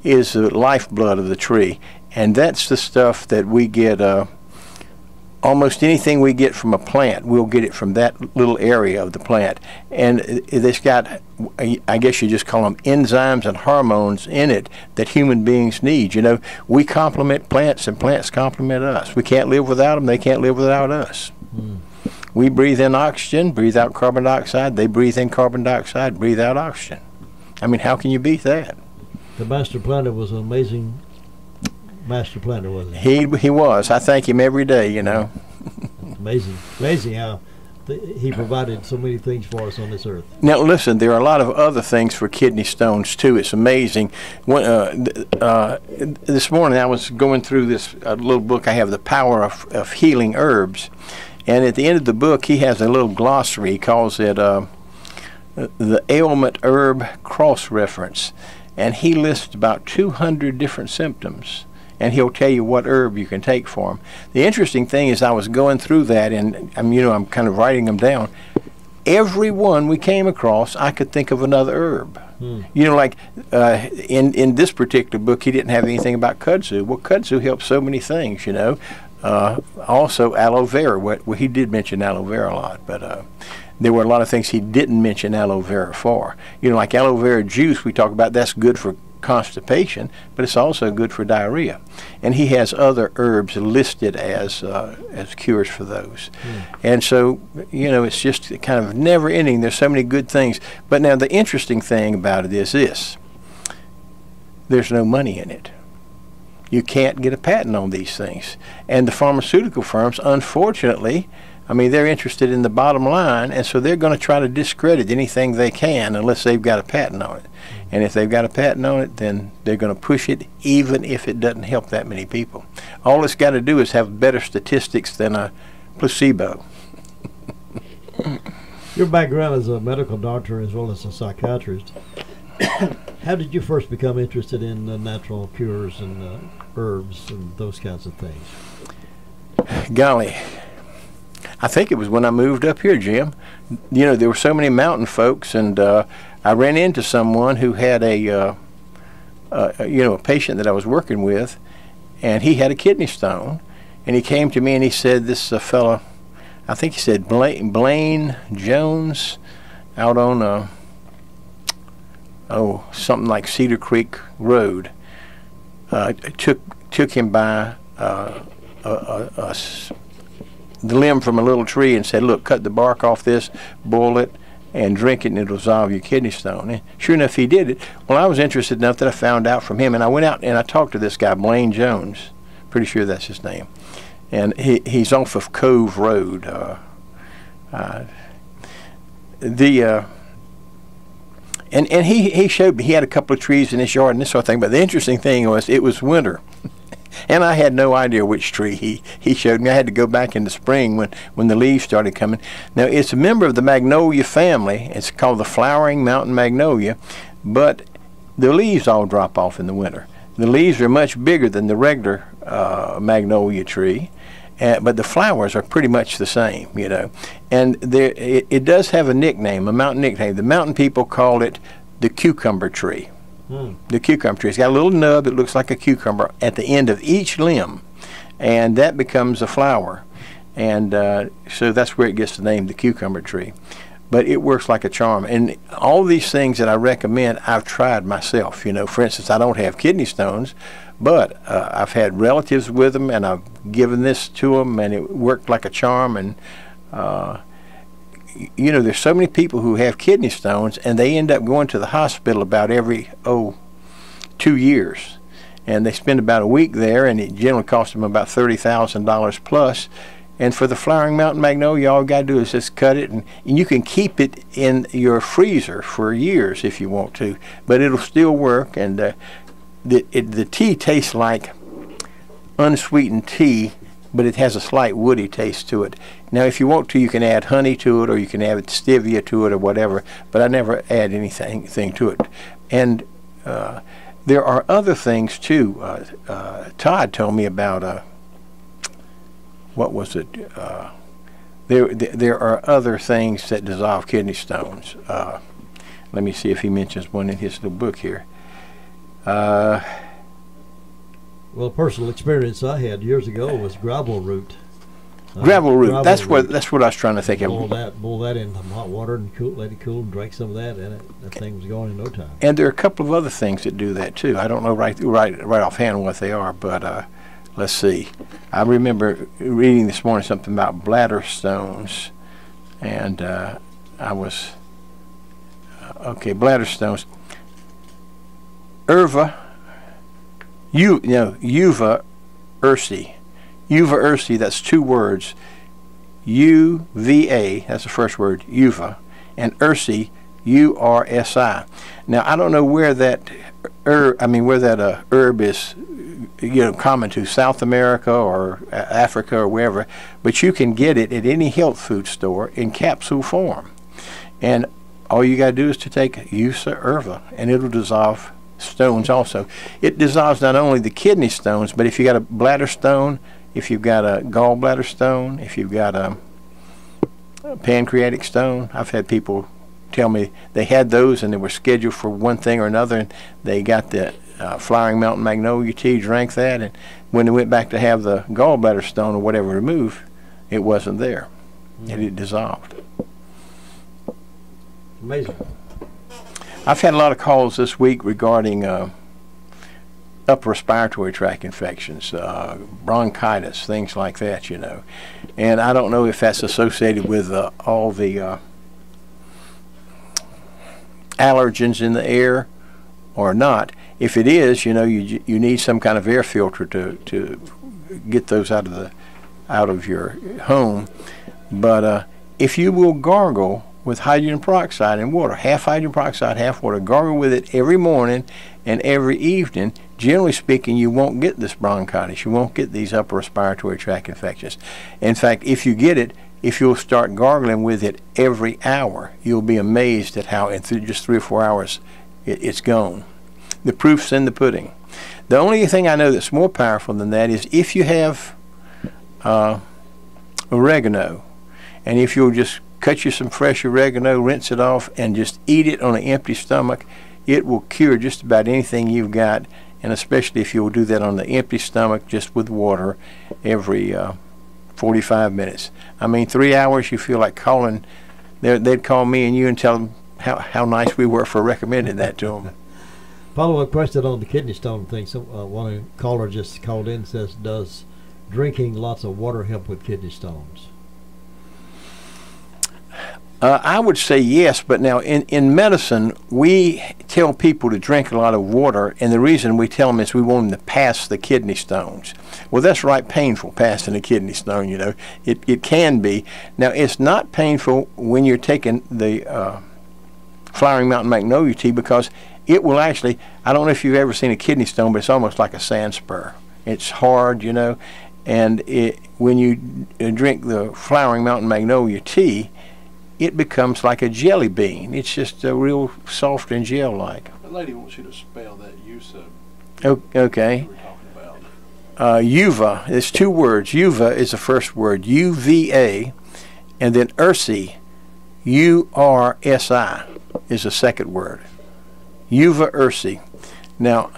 is the lifeblood of the tree, and that's the stuff that we get. Almost anything we get from a plant, we'll get it from that little area of the plant. And it's got, I guess you just call them enzymes and hormones in it that human beings need. We complement plants and plants complement us. We can't live without them. They can't live without us. We breathe in oxygen, breathe out carbon dioxide. They breathe in carbon dioxide, breathe out oxygen. I mean, how can you beat that? The master planter was an amazing master planter, wasn't he? He was. I thank him every day, Amazing how he provided so many things for us on this earth. Now listen, there are a lot of other things for kidney stones too. It's amazing. This morning I was going through this little book I have, The Power of Healing Herbs, and at the end of the book he has a little glossary. He calls it the Ailment Herb Cross-Reference, and he lists about 200 different symptoms, and he'll tell you what herb you can take for them. The interesting thing is I was going through that, and I'm kind of writing them down. Every one we came across, I could think of another herb. Like in this particular book, he didn't have anything about kudzu. Well, kudzu helps so many things, Also aloe vera. Well, he did mention aloe vera a lot, but there were a lot of things he didn't mention aloe vera for. Like aloe vera juice we talk about, that's good for constipation, but it's also good for diarrhea. And he has other herbs listed as cures for those. And so, it's just kind of never ending. There's so many good things. But now the interesting thing about it is this: there's no money in it. You can't get a patent on these things. And the pharmaceutical firms, unfortunately, I mean, they're interested in the bottom line, and so they're going to try to discredit anything they can unless they've got a patent on it. And if they've got a patent on it, then they're going to push it even if it doesn't help that many people. All it's got to do is have better statistics than a placebo. Your background as a medical doctor as well as a psychiatrist, how did you first become interested in natural cures and herbs and those kinds of things? Golly, I think it was when I moved up here, Jim. You know, there were so many mountain folks, and I ran into someone who had a patient that I was working with, and he had a kidney stone, and he came to me and he said, this fellow, I think he said Blaine Jones, out on something like Cedar Creek Road, took him by the limb from a little tree and said, look, cut the bark off this, boil it, and drink it, and it'll dissolve your kidney stone. And sure enough, he did it. Well, I was interested enough that I found out from him, and I went out and I talked to this guy, Blaine Jones. Pretty sure that's his name. And he's off of Cove Road. And he showed me, he had a couple of trees in his yard and this sort of thing, but the interesting thing was it was winter. And I had no idea which tree he showed me. I had to go back in the spring when the leaves started coming. Now, it's a member of the magnolia family. It's called the flowering mountain magnolia, but the leaves all drop off in the winter. The leaves are much bigger than the regular magnolia tree, but the flowers are pretty much the same, you know. And it does have a nickname, a mountain nickname. The mountain people call it the cucumber tree. The cucumber tree. It's got a little nub that looks like a cucumber at the end of each limb, and that becomes a flower. And so that's where it gets the name, the cucumber tree. But it works like a charm. And all these things that I recommend, I've tried myself. You know, for instance, I don't have kidney stones, but I've had relatives with them, and I've given this to them, and it worked like a charm. And you know, there's so many people who have kidney stones, and they end up going to the hospital about every 2 years, and they spend about a week there, and it generally costs them about $30,000 plus. And for the flowering mountain magnolia, all you got to do is just cut it, and you can keep it in your freezer for years if you want to, but it'll still work. And the tea tastes like unsweetened tea, but it has a slight woody taste to it. Now, if you want to, you can add honey to it, or you can add stevia to it, or whatever, but I never add anything to it. And there are other things, too. Todd told me about, what was it? There are other things that dissolve kidney stones. Let me see if he mentions one in his little book here. Well, a personal experience I had years ago was gravel root. Gravel root. That's what I was trying to think of. Boil that in some hot water and let it cool, and drank some of that, and that thing was gone in no time. And there are a couple of other things that do that too. I don't know right offhand what they are, but let's see. I remember reading this morning something about bladder stones, and I was bladder stones. Uva ursi. Uva ursi, that's two words. UVA, that's the first word, uva, and ursi, URSI. Now, I don't know where that herb is, common to South America or Africa or wherever, but you can get it at any health food store in capsule form. And all you got to do is to take Usa urva, and it'll dissolve stones also. It dissolves not only the kidney stones, but if you got a bladder stone, if you've got a gallbladder stone, if you've got a pancreatic stone. I've had people tell me they had those and they were scheduled for one thing or another, and they got the flowering mountain magnolia tea, drank that, and when they went back to have the gallbladder stone or whatever removed, it wasn't there. And it dissolved. Amazing. I've had a lot of calls this week regarding upper respiratory tract infections, bronchitis, things like that, And I don't know if that's associated with all the allergens in the air or not. If it is, you need some kind of air filter to get those out of your home. But if you will gargle with hydrogen peroxide and water, half hydrogen peroxide, half water, gargle with it every morning and every evening, generally speaking, you won't get this bronchitis. You won't get these upper respiratory tract infections. In fact, if you get it, if you'll start gargling with it every hour, you'll be amazed at how in just 3 or 4 hours it's gone. The proof's in the pudding. The only thing I know that's more powerful than that is if you have oregano, and if you'll just cut you some fresh oregano, rinse it off, and just eat it on an empty stomach, it will cure just about anything you've got, and especially if you'll do that on the empty stomach just with water every 45 minutes. I mean, 3 hours, you feel like calling, they'd call me and you and tell them how nice we were for recommending that to them. Follow-up question on the kidney stone thing. So, one caller just called in and says, does drinking lots of water help with kidney stones? I would say yes, but now in medicine, we tell people to drink a lot of water, and the reason we tell them is we want them to pass the kidney stones. Well, that's right, painful, passing a kidney stone, you know. It can be. Now, it's not painful when you're taking the Flowering Mountain Magnolia tea, because it will actually, I don't know if you've ever seen a kidney stone, but it's almost like a sand spur. It's hard, you know, and when you drink the Flowering Mountain Magnolia tea, it becomes like a jelly bean. It's just real soft and gel-like. The lady wants you to spell that USA. Okay. Uva, there's 2 words. Uva is the first word, U-V-A, and then Ursi, U-R-S-I, is the second word. Uva Ursi. Now,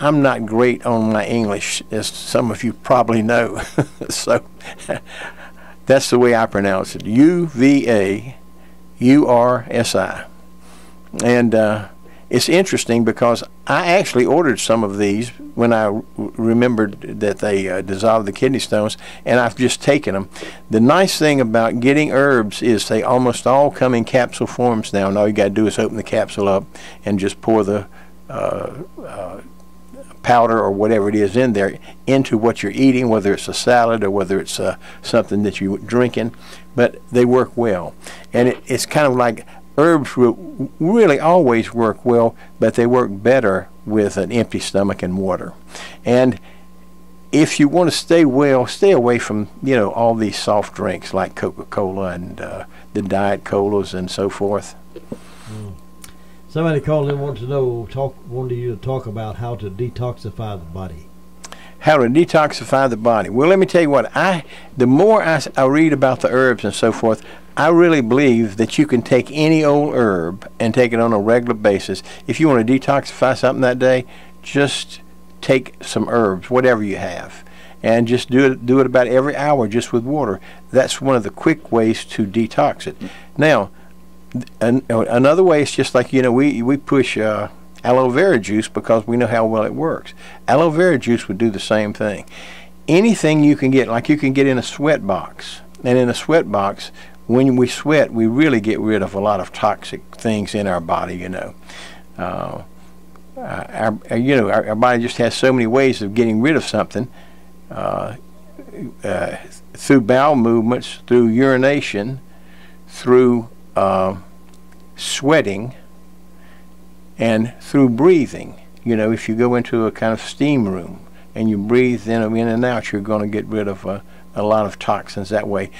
I'm not great on my English, as some of you probably know, so that's the way I pronounce it, U-V-A-U-R-S-I. And it's interesting because I actually ordered some of these when I remembered that they dissolved the kidney stones, and I've just taken them. The nice thing about getting herbs is they almost all come in capsule forms now, and all you got to do is open the capsule up and just pour the powder or whatever it is in there into what you're eating, whether it's a salad or whether it's something that you're drinking. But they work well, and it's kind of like herbs really always work well, but they work better with an empty stomach and water. And if you want to stay well, stay away from, you know, all these soft drinks like Coca-Cola and the diet colas and so forth. Somebody called in, wanted you to talk about how to detoxify the body. How to detoxify the body. Well, let me tell you what, the more I read about the herbs and so forth, I really believe that you can take any old herb and take it on a regular basis. If you want to detoxify something that day, just take some herbs, whatever you have, and just do it about every hour just with water. That's one of the quick ways to detox it. Now, another way is just like, you know, we push aloe vera juice because we know how well it works. Aloe vera juice would do the same thing. Anything you can get, like you can get in a sweat box, and in a sweat box, when we sweat, we really get rid of a lot of toxic things in our body, you know. Our body just has so many ways of getting rid of something, through bowel movements, through urination, through sweating, and through breathing. You know, if you go into a kind of steam room and you breathe in and out, you're going to get rid of a lot of toxins that way.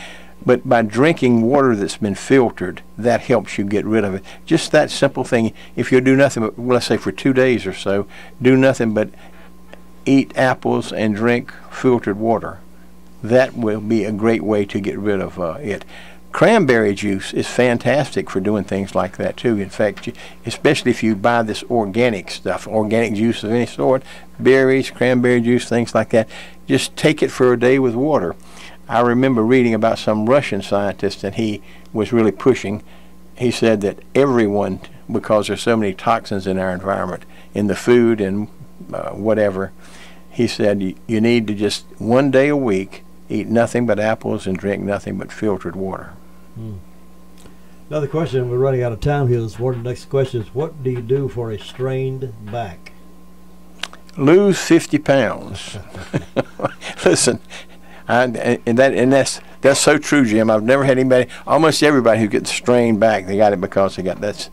But by drinking water that's been filtered, that helps you get rid of it. Just that simple thing. If you do nothing but, let's say for 2 days or so, do nothing but eat apples and drink filtered water, that will be a great way to get rid of it. Cranberry juice is fantastic for doing things like that too. In fact, especially if you buy this organic stuff, organic juice of any sort, berries, cranberry juice, things like that, just take it for a day with water. I remember reading about some Russian scientist, and he was really pushing. He said that everyone, because there's so many toxins in our environment, in the food and whatever, he said you need to just 1 day a week eat nothing but apples and drink nothing but filtered water. Another question, we're running out of time here this morning. The next question is, what do you do for a strained back? Lose 50 pounds. Listen, That's so true, Jim. I've never had anybody, almost everybody who gets strained back, they got it because they got that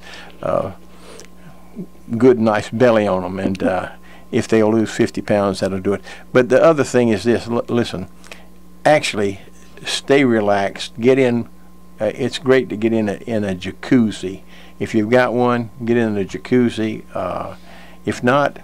good, nice belly on them, and if they'll lose 50 pounds, that'll do it. But the other thing is this: listen, actually, stay relaxed. Get in. It's great to get in a jacuzzi. If you've got one, get in a jacuzzi. If not,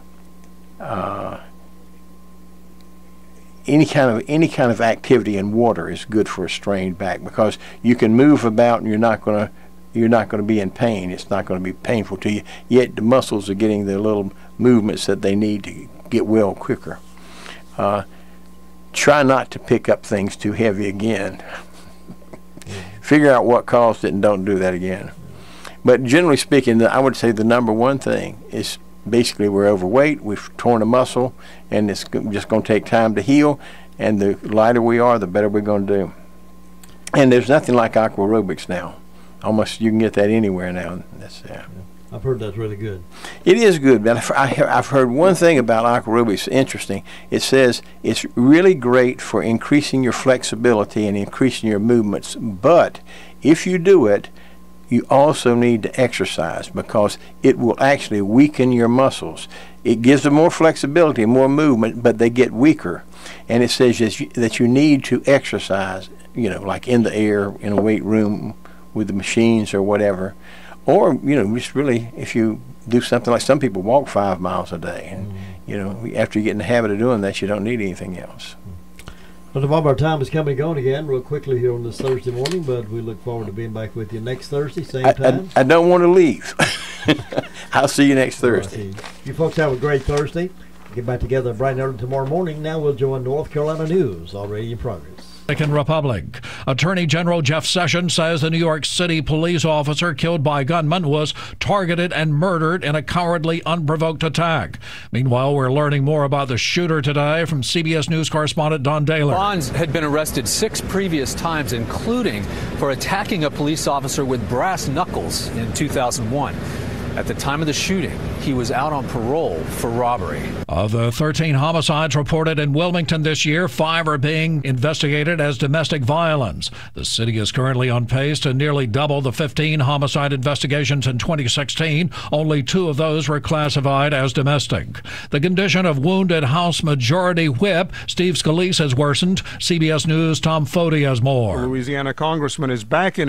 any kind of activity in water is good for a strained back, because you can move about and you're not going to be in pain. It's not going to be painful to you. Yet the muscles are getting the little movements that they need to get well quicker. Try not to pick up things too heavy again. Figure out what caused it and don't do that again. But generally speaking, I would say the number one thing is basically we're overweight, we've torn a muscle, and it's just going to take time to heal, and the lighter we are, the better we're going to do. And there's nothing like aquarobics now. Almost you can get that anywhere now. That's I've heard that's really good. It is good, but I've heard one thing about aquarobics interesting. It says it's really great for increasing your flexibility and increasing your movements, but if you do it, you also need to exercise, because it will actually weaken your muscles. It gives them more flexibility, more movement, but they get weaker. And it says that you need to exercise, like in the air, in a weight room with the machines or whatever. Or, just really, if you do something like some people walk 5 miles a day. And, after you get in the habit of doing that, you don't need anything else. Well, Bob, our time is coming and going again real quickly here on this Thursday morning, but we look forward to being back with you next Thursday, same time. I don't want to leave. I'll see you next Thursday. You folks have a great Thursday. Get back together bright and early tomorrow morning. Now we'll join North Carolina News, already in progress. Republic. Attorney General Jeff Sessions says the New York City police officer killed by gunmen was targeted and murdered in a cowardly, unprovoked attack. Meanwhile, we're learning more about the shooter today from CBS News correspondent Don Daler. Bonds had been arrested 6 previous times, including for attacking a police officer with brass knuckles in 2001. At the time of the shooting, he was out on parole for robbery. Of the 13 homicides reported in Wilmington this year, 5 are being investigated as domestic violence. The city is currently on pace to nearly double the 15 homicide investigations in 2016. Only 2 of those were classified as domestic. The condition of wounded House Majority Whip Steve Scalise has worsened. CBS News' Tom Foti has more. Louisiana congressman is back in